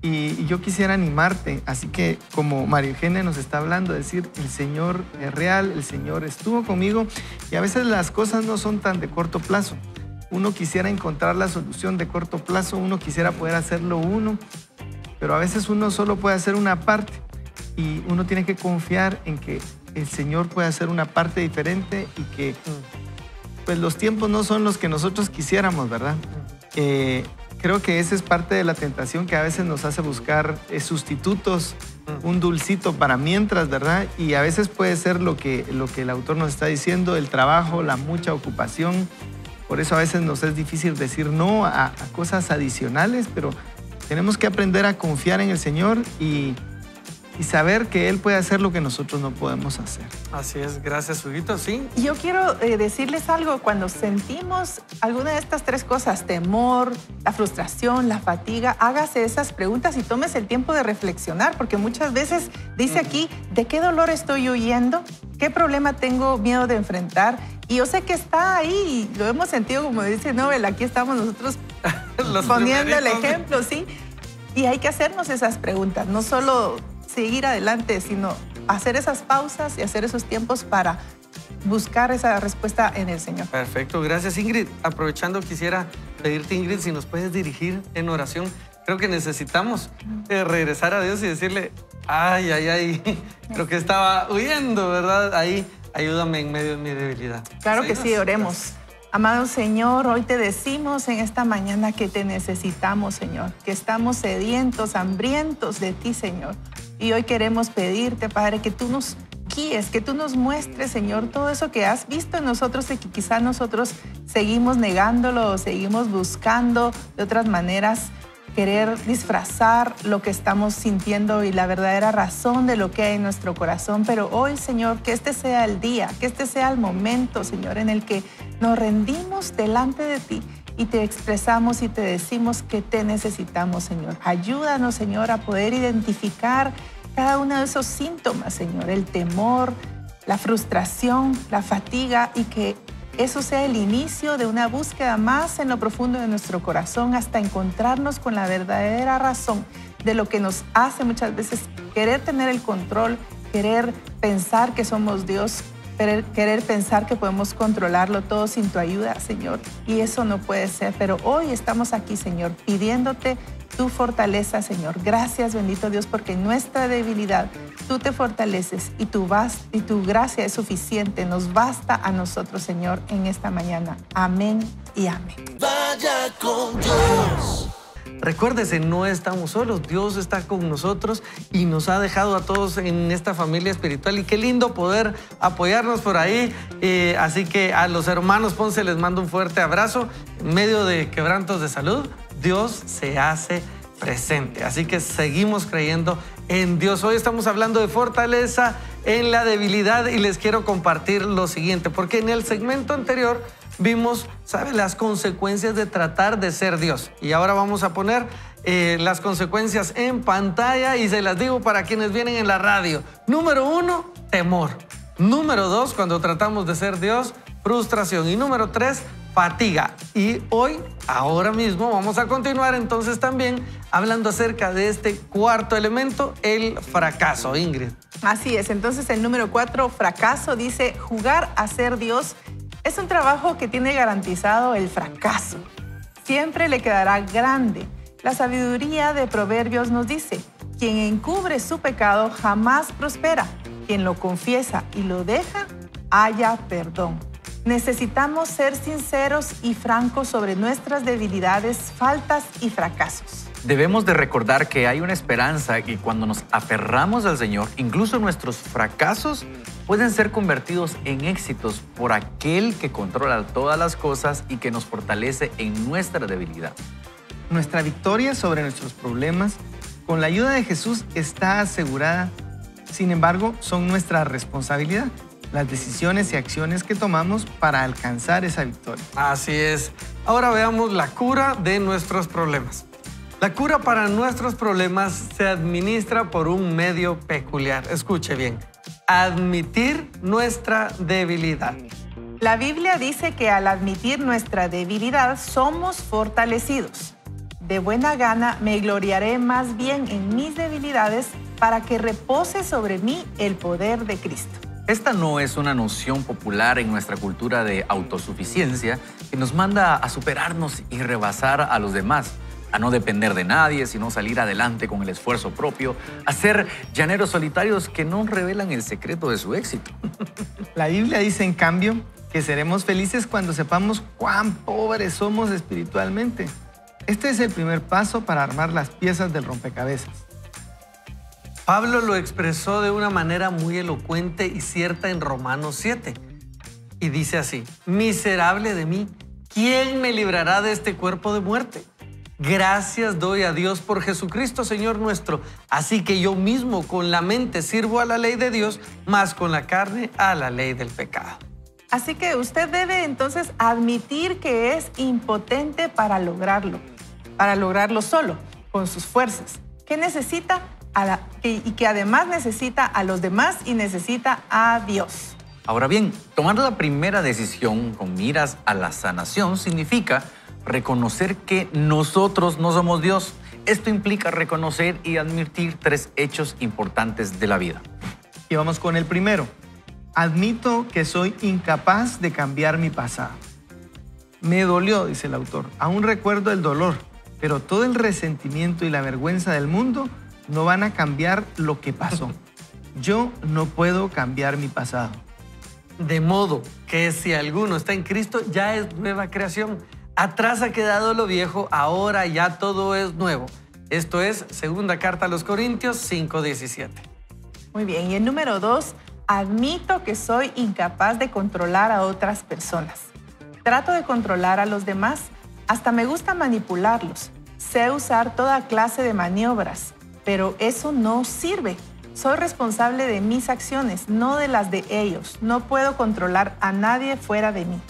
Y yo quisiera animarte, así que como María Eugenia nos está hablando, decir, el Señor es real, el Señor estuvo conmigo, y a veces las cosas no son tan de corto plazo. Uno quisiera encontrar la solución de corto plazo, uno quisiera poder hacerlo uno, pero a veces uno solo puede hacer una parte y uno tiene que confiar en que el Señor puede hacer una parte diferente y que pues, los tiempos no son los que nosotros quisiéramos, ¿verdad? Creo que esa es parte de la tentación que a veces nos hace buscar sustitutos, un dulcito para mientras, ¿verdad? Y a veces puede ser lo que el autor nos está diciendo, el trabajo, la mucha ocupación. Por eso a veces nos es difícil decir no a cosas adicionales, pero tenemos que aprender a confiar en el Señor y y saber que Él puede hacer lo que nosotros no podemos hacer. Así es, gracias, Huguito, sí. Y yo quiero decirles algo, cuando sentimos alguna de estas tres cosas, temor, la frustración, la fatiga, hágase esas preguntas y tómese el tiempo de reflexionar, porque muchas veces dice aquí, ¿de qué dolor estoy huyendo? ¿Qué problema tengo miedo de enfrentar? Y yo sé que está ahí, lo hemos sentido, como dice Nobel, aquí estamos nosotros poniendo el ejemplo, ¿sí? Y hay que hacernos esas preguntas, no solo seguir adelante, sino hacer esas pausas y hacer esos tiempos para buscar esa respuesta en el Señor. Perfecto, gracias, Ingrid. Aprovechando, quisiera pedirte, Ingrid, si nos puedes dirigir en oración. Creo que necesitamos regresar a Dios y decirle, ay, ay, ay, creo que estaba huyendo, ¿verdad? Ahí, ayúdame en medio de mi debilidad. Claro que sí, oremos. Amado Señor, hoy te decimos en esta mañana que te necesitamos, Señor, que estamos sedientos, hambrientos de ti, Señor. Y hoy queremos pedirte, Padre, que tú nos guíes, que tú nos muestres, Señor, todo eso que has visto en nosotros y que quizá nosotros seguimos negándolo o seguimos buscando de otras maneras, querer disfrazar lo que estamos sintiendo y la verdadera razón de lo que hay en nuestro corazón. Pero hoy, Señor, que este sea el día, que este sea el momento, Señor, en el que nos rendimos delante de ti y te expresamos y te decimos que te necesitamos, Señor. Ayúdanos, Señor, a poder identificar cada uno de esos síntomas, Señor, el temor, la frustración, la fatiga, y que eso sea el inicio de una búsqueda más en lo profundo de nuestro corazón hasta encontrarnos con la verdadera razón de lo que nos hace muchas veces querer tener el control, querer pensar que somos Dios, querer pensar que podemos controlarlo todo sin tu ayuda, Señor. Y eso no puede ser, pero hoy estamos aquí, Señor, pidiéndote tu fortaleza, Señor. Gracias, bendito Dios, porque en nuestra debilidad tú te fortaleces y tu gracia es suficiente. Nos basta a nosotros, Señor, en esta mañana. Amén y amén. Vaya con Dios. Recuérdese, no estamos solos, Dios está con nosotros y nos ha dejado a todos en esta familia espiritual, y qué lindo poder apoyarnos por ahí. Así que a los hermanos Ponce les mando un fuerte abrazo. En medio de quebrantos de salud, Dios se hace presente. Así que seguimos creyendo en Dios. Hoy estamos hablando de fortaleza en la debilidad y les quiero compartir lo siguiente, porque en el segmento anterior vimos, ¿sabe?, las consecuencias de tratar de ser Dios. Y ahora vamos a poner las consecuencias en pantalla y se las digo para quienes vienen en la radio. Número 1, temor. Número 2, cuando tratamos de ser Dios, frustración. Y número 3, fatiga. Y hoy, ahora mismo, vamos a continuar entonces también hablando acerca de este cuarto elemento, el fracaso. Ingrid. Así es. Entonces el número 4, fracaso, dice: jugar a ser Dios es un trabajo que tiene garantizado el fracaso. Siempre le quedará grande. La sabiduría de Proverbios nos dice: quien encubre su pecado jamás prospera. Quien lo confiesa y lo deja, halla perdón. Necesitamos ser sinceros y francos sobre nuestras debilidades, faltas y fracasos. Debemos de recordar que hay una esperanza y cuando nos aferramos al Señor, incluso nuestros fracasos pueden ser convertidos en éxitos por aquel que controla todas las cosas y que nos fortalece en nuestra debilidad. Nuestra victoria sobre nuestros problemas, con la ayuda de Jesús, está asegurada. Sin embargo, son nuestra responsabilidad las decisiones y acciones que tomamos para alcanzar esa victoria. Así es. Ahora veamos la cura de nuestros problemas. La cura para nuestros problemas se administra por un medio peculiar. Escuche bien: admitir nuestra debilidad. La Biblia dice que al admitir nuestra debilidad somos fortalecidos. De buena gana me gloriaré más bien en mis debilidades para que repose sobre mí el poder de Cristo. Esta no es una noción popular en nuestra cultura de autosuficiencia que nos manda a superarnos y rebasar a los demás, a no depender de nadie, sino salir adelante con el esfuerzo propio, a ser llaneros solitarios que no revelan el secreto de su éxito. La Biblia dice, en cambio, que seremos felices cuando sepamos cuán pobres somos espiritualmente. Este es el primer paso para armar las piezas del rompecabezas. Pablo lo expresó de una manera muy elocuente y cierta en Romanos 7. Y dice así: miserable de mí, ¿quién me librará de este cuerpo de muerte? Gracias doy a Dios por Jesucristo, Señor nuestro. Así que yo mismo con la mente sirvo a la ley de Dios, más con la carne a la ley del pecado. Así que usted debe entonces admitir que es impotente para lograrlo solo, con sus fuerzas, que necesita y que además necesita a los demás y necesita a Dios. Ahora bien, tomar la primera decisión con miras a la sanación significa reconocer que nosotros no somos Dios. Esto implica reconocer y admitir 3 hechos importantes de la vida. Y vamos con el primero. Admito que soy incapaz de cambiar mi pasado. Me dolió, dice el autor. Aún recuerdo el dolor, pero todo el resentimiento y la vergüenza del mundo no van a cambiar lo que pasó. Yo no puedo cambiar mi pasado. De modo que si alguno está en Cristo, ya es nueva creación. Atrás ha quedado lo viejo, ahora ya todo es nuevo. Esto es segunda carta a los Corintios 5:17. Muy bien, y el número 2, admito que soy incapaz de controlar a otras personas. Trato de controlar a los demás, hasta me gusta manipularlos. Sé usar toda clase de maniobras, pero eso no sirve. Soy responsable de mis acciones, no de las de ellos. No puedo controlar a nadie fuera de mí.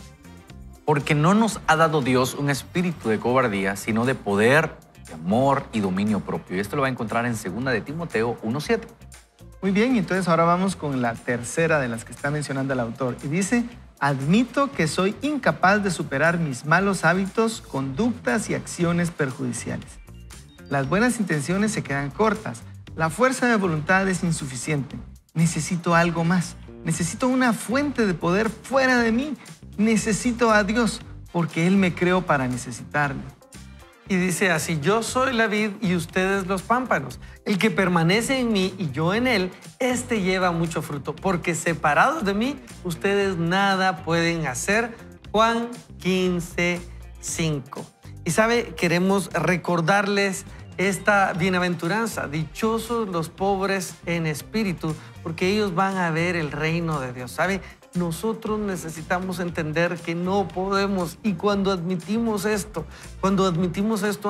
Porque no nos ha dado Dios un espíritu de cobardía, sino de poder, de amor y dominio propio. Y esto lo va a encontrar en 2 de Timoteo 1:7. Muy bien, entonces ahora vamos con la tercera de las que está mencionando el autor. Y dice, admito que soy incapaz de superar mis malos hábitos, conductas y acciones perjudiciales. Las buenas intenciones se quedan cortas. La fuerza de voluntad es insuficiente. Necesito algo más. Necesito una fuente de poder fuera de mí. Necesito a Dios, porque Él me creó para necesitarme. Y dice así, yo soy la vid y ustedes los pámpanos. El que permanece en mí y yo en él, este lleva mucho fruto, porque separados de mí, ustedes nada pueden hacer. Juan 15:5. Y sabe, queremos recordarles esta bienaventuranza. Dichosos los pobres en espíritu, porque ellos van a ver el reino de Dios. ¿Sabe? Nosotros necesitamos entender que no podemos, y cuando admitimos esto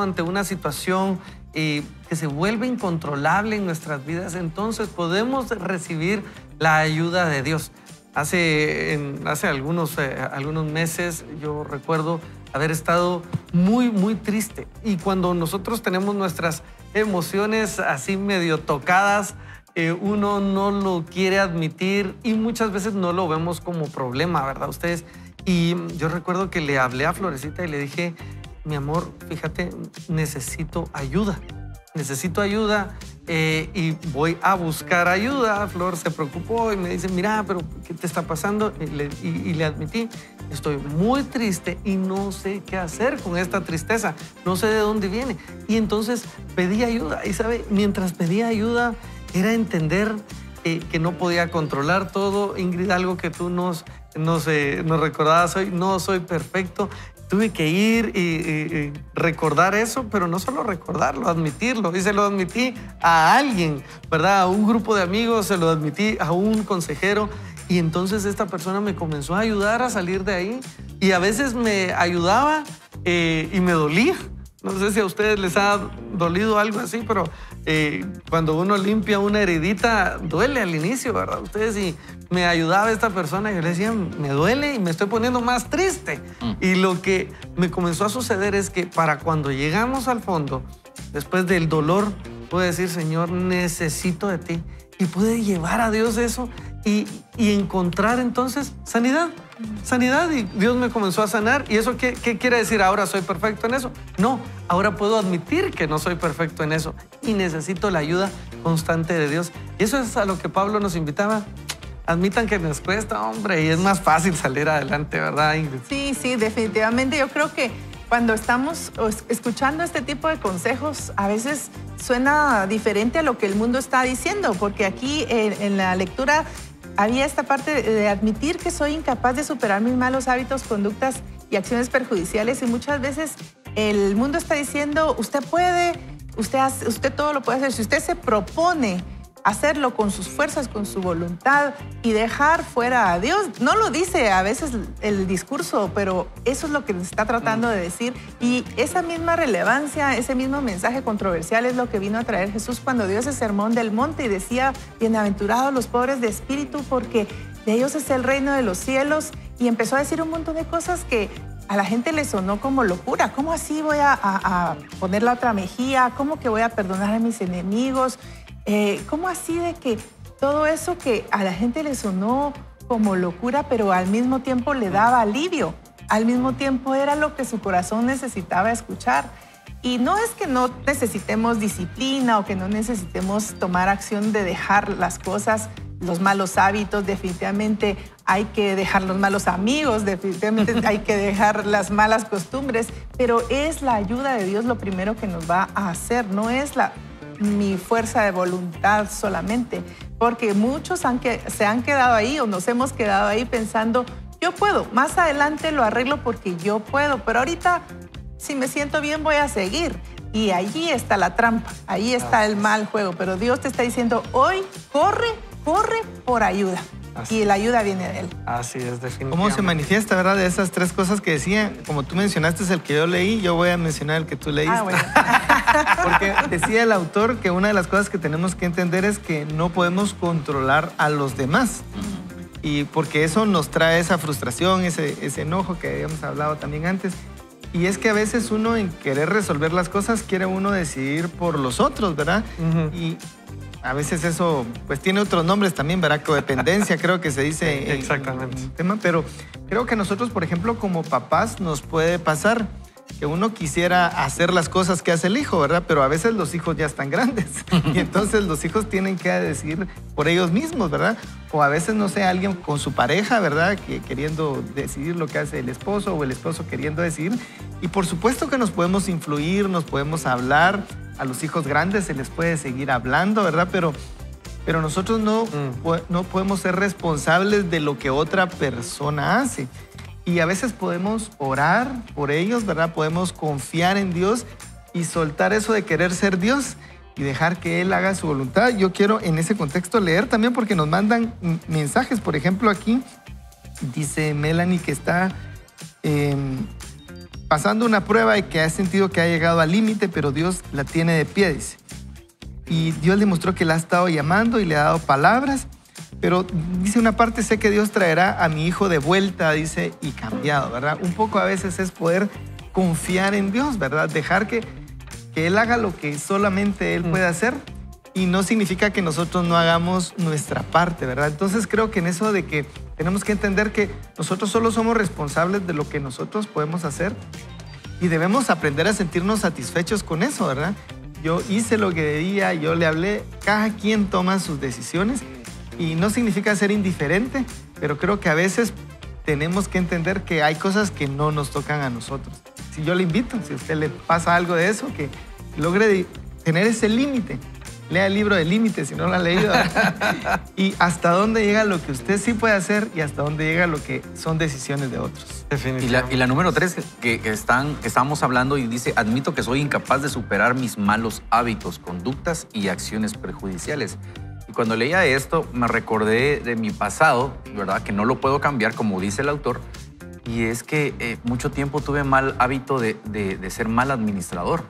ante una situación que se vuelve incontrolable en nuestras vidas, entonces podemos recibir la ayuda de Dios. Hace algunos meses yo recuerdo haber estado muy triste, y cuando nosotros tenemos nuestras emociones así medio tocadas, uno no lo quiere admitir y muchas veces no lo vemos como problema, ¿verdad ustedes? Y yo recuerdo que le hablé a Florecita y le dije, mi amor, fíjate, necesito ayuda. Y voy a buscar ayuda. Flor se preocupó y me dice, mira, pero ¿qué te está pasando? Y le admití, estoy muy triste y no sé qué hacer con esta tristeza, no sé de dónde viene. Y entonces pedí ayuda, y sabe, mientras pedía ayuda era entender que no podía controlar todo. Ingrid, algo que tú nos recordabas hoy, no soy perfecto. Tuve que ir y recordar eso, pero no solo recordarlo, admitirlo. Y se lo admití a alguien, ¿verdad? A un grupo de amigos, se lo admití a un consejero. Y entonces esta persona me comenzó a ayudar a salir de ahí. Y a veces me ayudaba y me dolía. No sé si a ustedes les ha dolido algo así, pero cuando uno limpia una heridita, duele al inicio, ¿verdad? Ustedes, y me ayudaba esta persona, y yo le decía, me duele y me estoy poniendo más triste. Y lo que me comenzó a suceder es que para cuando llegamos al fondo, después del dolor, pude decir, Señor, necesito de ti. Y pude llevar a Dios eso y encontrar entonces sanidad. Y Dios me comenzó a sanar. ¿Y eso qué quiere decir? ¿Ahora soy perfecto en eso? No, ahora puedo admitir que no soy perfecto en eso y necesito la ayuda constante de Dios. Y eso es a lo que Pablo nos invitaba. Admitan que nos cuesta, hombre, y es más fácil salir adelante, ¿verdad, Ingrid? Sí, definitivamente. Yo creo que cuando estamos escuchando este tipo de consejos, a veces suena diferente a lo que el mundo está diciendo, porque aquí en la lectura había esta parte de admitir que soy incapaz de superar mis malos hábitos, conductas y acciones perjudiciales, y muchas veces el mundo está diciendo, usted puede, usted todo lo puede hacer. Si usted se propone hacerlo con sus fuerzas, con su voluntad y dejar fuera a Dios. No lo dice a veces el discurso, pero eso es lo que nos está tratando de decir. Y esa misma relevancia, ese mismo mensaje controversial es lo que vino a traer Jesús cuando dio ese sermón del monte y decía, bienaventurados los pobres de espíritu, porque de ellos es el reino de los cielos. Y empezó a decir un montón de cosas que a la gente le sonó como locura. ¿Cómo así voy a poner la otra mejilla? ¿Cómo que voy a perdonar a mis enemigos? ¿Cómo así de que todo eso que a la gente le sonó como locura, pero al mismo tiempo le daba alivio? Al mismo tiempo era lo que su corazón necesitaba escuchar. Y no es que no necesitemos disciplina o que no necesitemos tomar acción de dejar las cosas, los malos hábitos. Definitivamente hay que dejar los malos amigos, definitivamente hay que dejar las malas costumbres, pero es la ayuda de Dios lo primero que nos va a hacer, no es mi fuerza de voluntad solamente, porque muchos se han quedado ahí o nos hemos quedado ahí pensando, yo puedo, más adelante lo arreglo porque yo puedo, pero ahorita si me siento bien voy a seguir. Y allí está la trampa, ahí está el mal juego, pero Dios te está diciendo, hoy corre por ayuda. Y la ayuda viene de Él. Así es, definitivamente. ¿Cómo se manifiesta, verdad, de esas tres cosas que decía? Como tú mencionaste es el que yo leí, yo voy a mencionar el que tú leíste. Bueno. Porque decía el autor que una de las cosas que tenemos que entender es que no podemos controlar a los demás. Y porque eso nos trae esa frustración, ese enojo que habíamos hablado también antes. Y es que a veces uno en querer resolver las cosas quiere uno decidir por los otros, ¿verdad? Y a veces eso pues tiene otros nombres también, ¿verdad? Codependencia creo que se dice exactamente. en el tema, pero creo que nosotros, por ejemplo, como papás nos puede pasar que uno quisiera hacer las cosas que hace el hijo, ¿verdad? Pero a veces los hijos ya están grandes y entonces los hijos tienen que decidir por ellos mismos, ¿verdad? O a veces, no sé, alguien con su pareja, ¿verdad? Que queriendo decidir lo que hace el esposo o el esposo queriendo decidir. Y por supuesto que nos podemos influir, nos podemos hablar. A los hijos grandes se les puede seguir hablando, ¿verdad? Pero nosotros no podemos ser responsables de lo que otra persona hace. Y a veces podemos orar por ellos, ¿verdad? Podemos confiar en Dios y soltar eso de querer ser Dios y dejar que Él haga su voluntad. Yo quiero en ese contexto leer también porque nos mandan mensajes. Por ejemplo, aquí dice Melanie que está pasando una prueba y que ha sentido que ha llegado al límite, pero Dios la tiene de pie, dice. Y Dios le mostró que la ha estado llamando y le ha dado palabras. Pero dice una parte, sé que Dios traerá a mi hijo de vuelta, dice, y cambiado, ¿verdad? Un poco a veces es poder confiar en Dios, ¿verdad? Dejar que Él haga lo que solamente Él puede hacer y no significa que nosotros no hagamos nuestra parte, ¿verdad? Entonces creo que en eso de que tenemos que entender que nosotros solo somos responsables de lo que nosotros podemos hacer y debemos aprender a sentirnos satisfechos con eso, ¿verdad? Yo hice lo que debía, yo le hablé, cada quien toma sus decisiones. Y no significa ser indiferente, pero creo que a veces tenemos que entender que hay cosas que no nos tocan a nosotros. Si yo le invito, si a usted le pasa algo de eso, que logre tener ese límite. Lea el libro de límites si no lo ha leído. Y hasta dónde llega lo que usted sí puede hacer y hasta dónde llega lo que son decisiones de otros. Y la número 3 que estamos hablando y dice, admito que soy incapaz de superar mis malos hábitos, conductas y acciones perjudiciales. Cuando leía esto, me recordé de mi pasado, ¿verdad? Que no lo puedo cambiar, como dice el autor. Y es que mucho tiempo tuve mal hábito de ser mal administrador.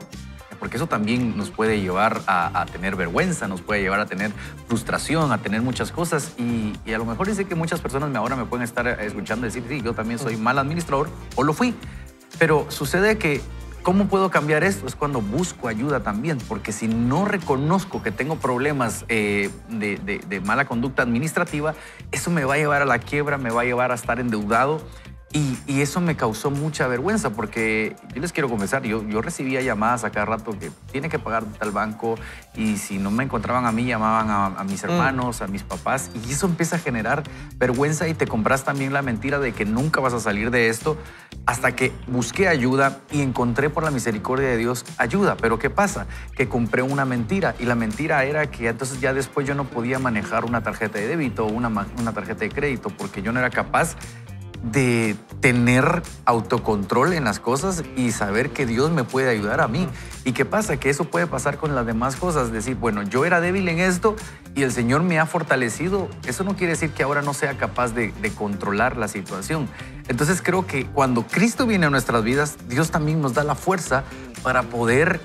Porque eso también nos puede llevar a tener vergüenza, nos puede llevar a tener frustración, a tener muchas cosas. Y a lo mejor dice que muchas personas ahora me pueden estar escuchando decir, sí, yo también soy mal administrador, o lo fui. Pero sucede que ¿cómo puedo cambiar esto? Es cuando busco ayuda también, porque si no reconozco que tengo problemas de mala conducta administrativa, eso me va a llevar a la quiebra, me va a llevar a estar endeudado y eso me causó mucha vergüenza porque yo les quiero confesar, yo recibía llamadas a cada rato que tiene que pagar de tal banco y si no me encontraban a mí, llamaban a mis hermanos, a mis papás y eso empieza a generar vergüenza y te compras también la mentira de que nunca vas a salir de esto hasta que busqué ayuda y encontré por la misericordia de Dios ayuda. Pero ¿qué pasa? Que compré una mentira y la mentira era que entonces ya después yo no podía manejar una tarjeta de débito o una tarjeta de crédito porque yo no era capaz de tener autocontrol en las cosas y saber que Dios me puede ayudar a mí. ¿Y qué pasa? Que eso puede pasar con las demás cosas. Decir, bueno, yo era débil en esto y el Señor me ha fortalecido. Eso no quiere decir que ahora no sea capaz de controlar la situación. Entonces creo que cuando Cristo viene a nuestras vidas, Dios también nos da la fuerza para poder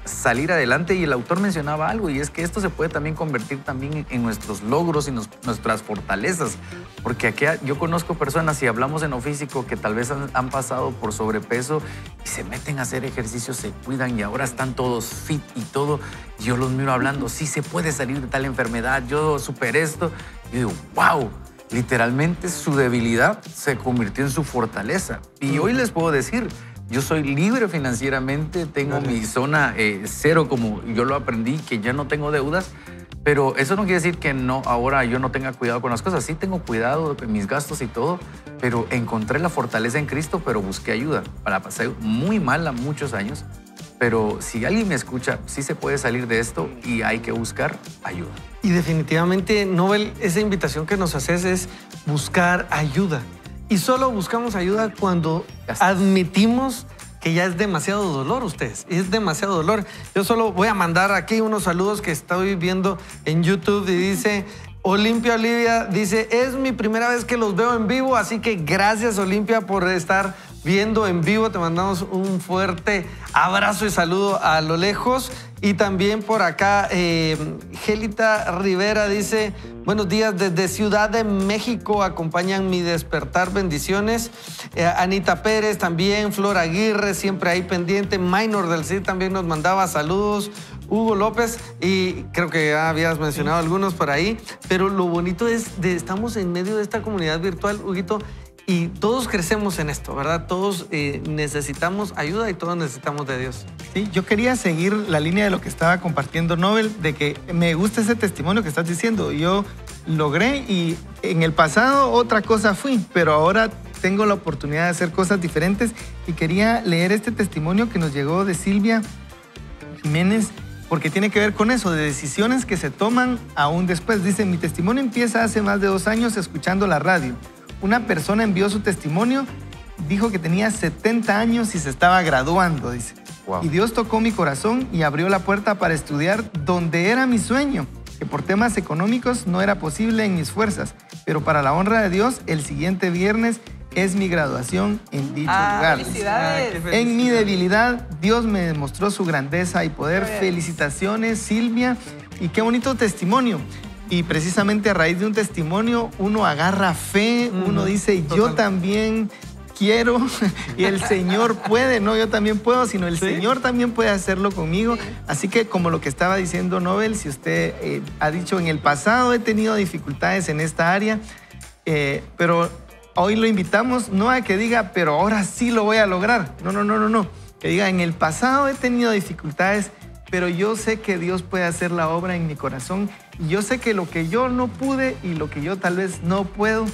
salir adelante. Y el autor mencionaba algo, y es que esto se puede también convertir también en nuestros logros y nuestras fortalezas. Porque aquí yo conozco personas, y hablamos en lo físico, que tal vez han pasado por sobrepeso y se meten a hacer ejercicio, se cuidan y ahora están todos fit y todo. Yo los miro hablando, sí se puede salir de tal enfermedad, yo superé esto. Y digo, wow. Literalmente su debilidad se convirtió en su fortaleza. Y hoy les puedo decir, yo soy libre financieramente, tengo mi zona cero, como yo lo aprendí, que ya no tengo deudas, pero eso no quiere decir que no, ahora yo no tenga cuidado con las cosas. Sí tengo cuidado de mis gastos y todo, pero encontré la fortaleza en Cristo, pero busqué ayuda. Para pasar muy mal a muchos años, pero si alguien me escucha, sí se puede salir de esto y hay que buscar ayuda. Y definitivamente, Nobel, esa invitación que nos haces es buscar ayuda. Y solo buscamos ayuda cuando admitimos que ya es demasiado dolor, ustedes. Es demasiado dolor. Yo solo voy a mandar aquí unos saludos que estoy viendo en YouTube y dice... Olimpia Olivia dice, es mi primera vez que los veo en vivo, así que gracias, Olimpia, por estar viendo en vivo. Te mandamos un fuerte abrazo y saludo a lo lejos. Y también por acá, Gélita Rivera dice, buenos días desde Ciudad de México, acompañan mi despertar, bendiciones. Anita Pérez también, Flor Aguirre, siempre ahí pendiente. Minor del CID también nos mandaba saludos. Hugo López, y creo que ya habías mencionado algunos por ahí, pero lo bonito es de estamos en medio de esta comunidad virtual, Huguito, y todos crecemos en esto, ¿verdad? Todos necesitamos ayuda y todos necesitamos de Dios. Sí, yo quería seguir la línea de lo que estaba compartiendo Nobel, de que me gusta ese testimonio que estás diciendo. Yo logré y en el pasado otra cosa fui, pero ahora tengo la oportunidad de hacer cosas diferentes y quería leer este testimonio que nos llegó de Silvia Jiménez, porque tiene que ver con eso, de decisiones que se toman aún después. Dice, mi testimonio empieza hace más de 2 años escuchando la radio. Una persona envió su testimonio, dijo que tenía 70 años y se estaba graduando, dice. Wow. Y Dios tocó mi corazón y abrió la puerta para estudiar donde era mi sueño, que por temas económicos no era posible en mis fuerzas. Pero para la honra de Dios, el siguiente viernes es mi graduación en dicho lugar. ¡Felicidades! En mi debilidad, Dios me demostró su grandeza y poder. Felicitaciones, Silvia. Y qué bonito testimonio. Y precisamente a raíz de un testimonio, uno agarra fe, uno dice, yo también quiero, y el Señor puede, no yo también puedo, sino el Señor también puede hacerlo conmigo. Así que como lo que estaba diciendo Nobel, si usted ha dicho, en el pasado he tenido dificultades en esta área, pero hoy lo invitamos no a que diga, pero ahora sí lo voy a lograr. No. Que diga, en el pasado he tenido dificultades, pero yo sé que Dios puede hacer la obra en mi corazón. Y yo sé que lo que yo no pude y lo que yo tal vez no puedo,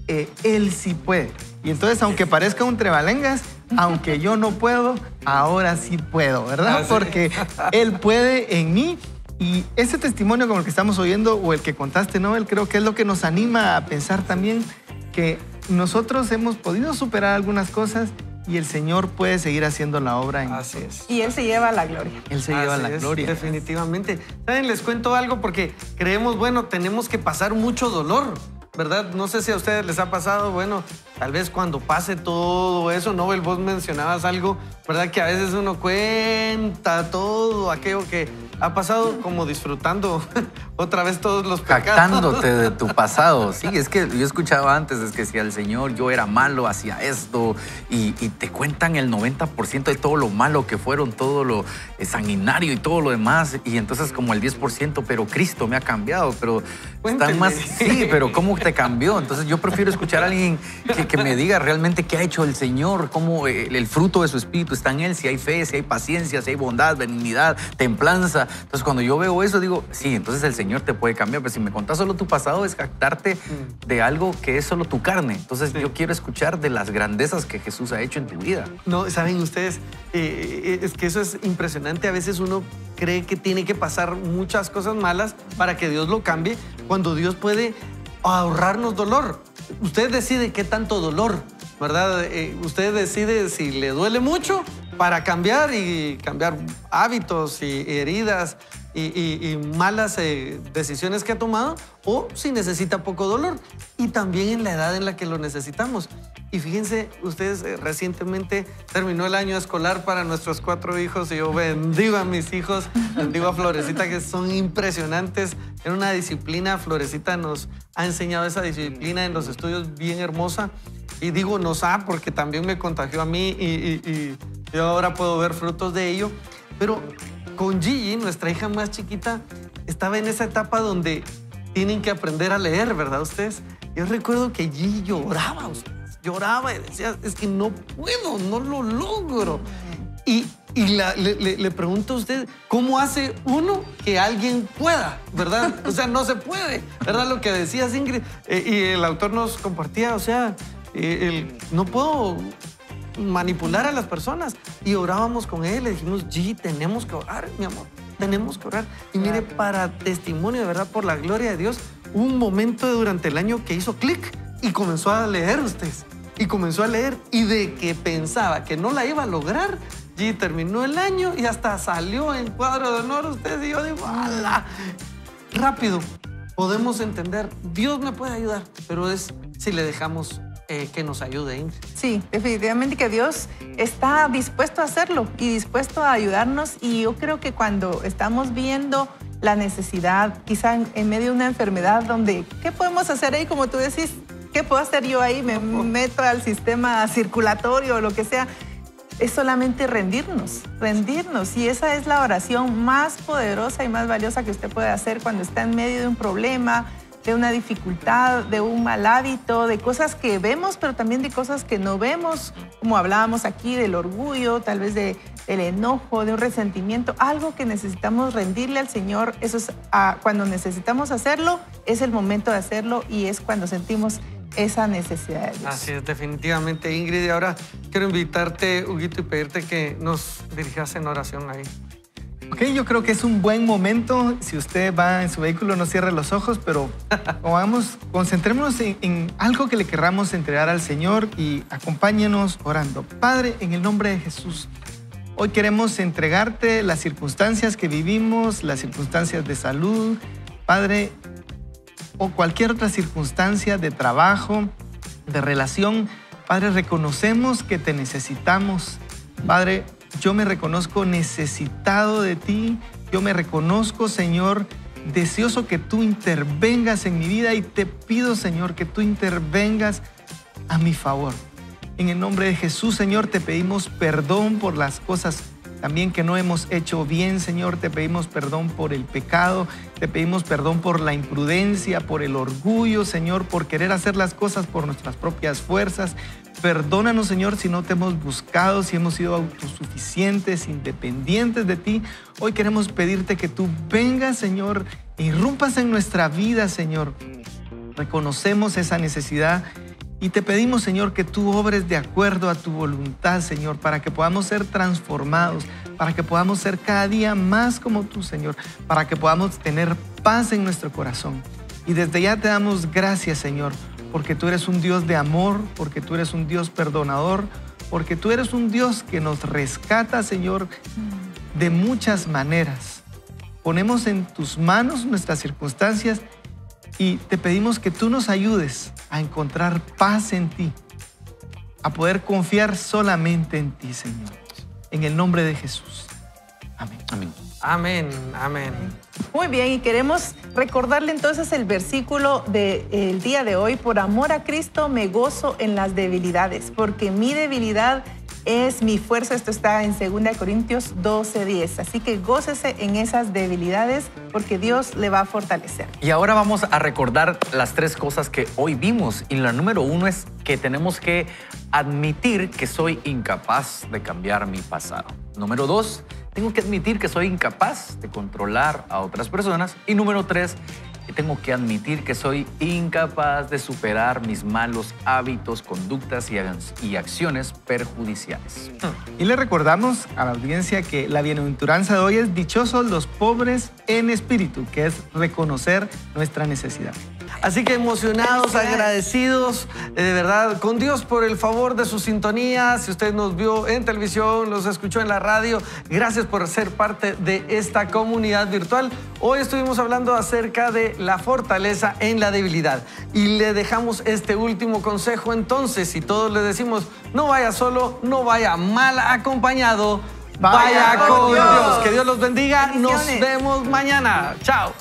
Él sí puede. Y entonces, aunque parezca un trebalengas, aunque yo no puedo, ahora sí puedo, ¿verdad? Porque Él puede en mí. Y ese testimonio como el que estamos oyendo o el que contaste, Nobel, creo que es lo que nos anima a pensar también que nosotros hemos podido superar algunas cosas y el Señor puede seguir haciendo la obra en Así es. Y Él se lleva la gloria. Él se lleva la gloria. Definitivamente. ¿Saben? Les cuento algo porque creemos, bueno, tenemos que pasar mucho dolor, ¿verdad? No sé si a ustedes les ha pasado, bueno, tal vez cuando pase todo eso, Nobel, vos mencionabas algo, ¿verdad? Que a veces uno cuenta todo aquello que ha pasado como disfrutando otra vez todos los pecados. Jactándote de tu pasado. Sí, es que yo escuchaba antes, es que si al Señor yo era malo, hacía esto, y te cuentan el 90% de todo lo malo que fueron, todo lo sanguinario y todo lo demás, y entonces como el 10%, pero Cristo me ha cambiado, pero están más... Sí, pero ¿cómo te cambió? Entonces yo prefiero escuchar a alguien que me diga realmente qué ha hecho el Señor, cómo el fruto de su Espíritu está en Él, si hay fe, si hay paciencia, si hay bondad, benignidad, templanza. Entonces cuando yo veo eso digo, sí, entonces el Señor te puede cambiar, pero si me contás solo tu pasado es jactarte de algo que es solo tu carne. Entonces yo quiero escuchar de las grandezas que Jesús ha hecho en tu vida. No, saben ustedes, es que eso es impresionante. A veces uno cree que tiene que pasar muchas cosas malas para que Dios lo cambie, cuando Dios puede ahorrarnos dolor. Usted decide qué tanto dolor, ¿verdad? Usted decide si le duele mucho para cambiar hábitos y heridas y malas decisiones que ha tomado, o si necesita poco dolor, y también en la edad en la que lo necesitamos. Y fíjense, ustedes recientemente terminó el año escolar para nuestros 4 hijos y yo bendigo a mis hijos, bendigo a Florecita, que son impresionantes en una disciplina. Florecita nos ha enseñado esa disciplina en los estudios bien hermosa. Y digo porque también me contagió a mí y yo ahora puedo ver frutos de ello. Pero con Gigi, nuestra hija más chiquita, estaba en esa etapa donde tienen que aprender a leer, ¿verdad ustedes? Yo recuerdo que Gigi lloraba, lloraba y decía, es que no puedo, no lo logro. Y le pregunto a usted, ¿cómo hace uno que alguien pueda, verdad? O sea, no se puede, ¿verdad? Lo que decía Ingrid. Y el autor nos compartía, no puedo manipular a las personas. Y orábamos con él, le dijimos, Gigi, tenemos que orar, mi amor, tenemos que orar. Y mire, para testimonio, de verdad, por la gloria de Dios, hubo un momento durante el año que hizo clic y comenzó a leer ustedes. Y comenzó a leer, y de que pensaba que no la iba a lograr, Gigi terminó el año y hasta salió en cuadro de honor ustedes. Y yo digo, ¡ala! Rápido, podemos entender, Dios me puede ayudar, pero es si le dejamos que nos ayude, Ingrid. Sí, definitivamente que Dios está dispuesto a hacerlo y dispuesto a ayudarnos. Y yo creo que cuando estamos viendo la necesidad, quizá en medio de una enfermedad donde, ¿qué podemos hacer ahí? Como tú decís, ¿qué puedo hacer yo ahí? Me meto al sistema circulatorio o lo que sea. Es solamente rendirnos. Y esa es la oración más poderosa y más valiosa que usted puede hacer cuando está en medio de un problema, de una dificultad, de un mal hábito, de cosas que vemos, pero también de cosas que no vemos, como hablábamos aquí, del orgullo, tal vez del enojo, de un resentimiento, algo que necesitamos rendirle al Señor. Eso es cuando necesitamos hacerlo, es el momento de hacerlo y es cuando sentimos esa necesidad de Dios. Así es, definitivamente, Ingrid. Y ahora quiero invitarte, Huguito, y pedirte que nos dirijas en oración ahí. Ok, yo creo que es un buen momento. Si usted va en su vehículo, no cierre los ojos, pero concentrémonos en algo que le querramos entregar al Señor y acompáñenos orando. Padre, en el nombre de Jesús, hoy queremos entregarte las circunstancias que vivimos, las circunstancias de salud, Padre, o cualquier otra circunstancia de trabajo, de relación. Padre, reconocemos que te necesitamos. Padre, yo me reconozco necesitado de ti. Yo me reconozco, Señor, deseoso que tú intervengas en mi vida y te pido, Señor, que tú intervengas a mi favor. En el nombre de Jesús, Señor, te pedimos perdón por las cosas también que no hemos hecho bien, Señor. Te pedimos perdón por el pecado, te pedimos perdón por la imprudencia, por el orgullo, Señor, por querer hacer las cosas por nuestras propias fuerzas. Perdónanos, Señor, si no te hemos buscado, si hemos sido autosuficientes, independientes de ti. Hoy queremos pedirte que tú vengas, Señor, e irrumpas en nuestra vida, Señor. Reconocemos esa necesidad y te pedimos, Señor, que tú obres de acuerdo a tu voluntad, Señor, para que podamos ser transformados, para que podamos ser cada día más como tú, Señor, para que podamos tener paz en nuestro corazón. Y desde ya te damos gracias, Señor, porque tú eres un Dios de amor, porque tú eres un Dios perdonador, porque tú eres un Dios que nos rescata, Señor, de muchas maneras. Ponemos en tus manos nuestras circunstancias y te pedimos que tú nos ayudes a encontrar paz en ti, a poder confiar solamente en ti, Señor. En el nombre de Jesús. Amén. Amén. Amén, amén. Muy bien, y queremos recordarle entonces el versículo del día de hoy. Por amor a Cristo me gozo en las debilidades, porque mi debilidad es mi fuerza. Esto está en 2 Corintios 12:10. Así que gócese en esas debilidades porque Dios le va a fortalecer. Y ahora vamos a recordar las 3 cosas que hoy vimos. Y la número 1 es que tenemos que admitir que soy incapaz de cambiar mi pasado. Número 2, tengo que admitir que soy incapaz de controlar a otras personas. Y número 3, tengo que admitir que soy incapaz de superar mis malos hábitos, conductas y acciones perjudiciales. Y le recordamos a la audiencia que la bienaventuranza de hoy es dichosos los pobres en espíritu, que es reconocer nuestra necesidad. Así que emocionados, agradecidos, de verdad, con Dios por el favor de su sintonía. Si usted nos vio en televisión, los escuchó en la radio, gracias por ser parte de esta comunidad virtual. Hoy estuvimos hablando acerca de la fortaleza en la debilidad. Y le dejamos este último consejo entonces, y todos le decimos, no vaya solo, no vaya mal acompañado, vaya con Dios. Que Dios los bendiga. Nos vemos mañana. Chao.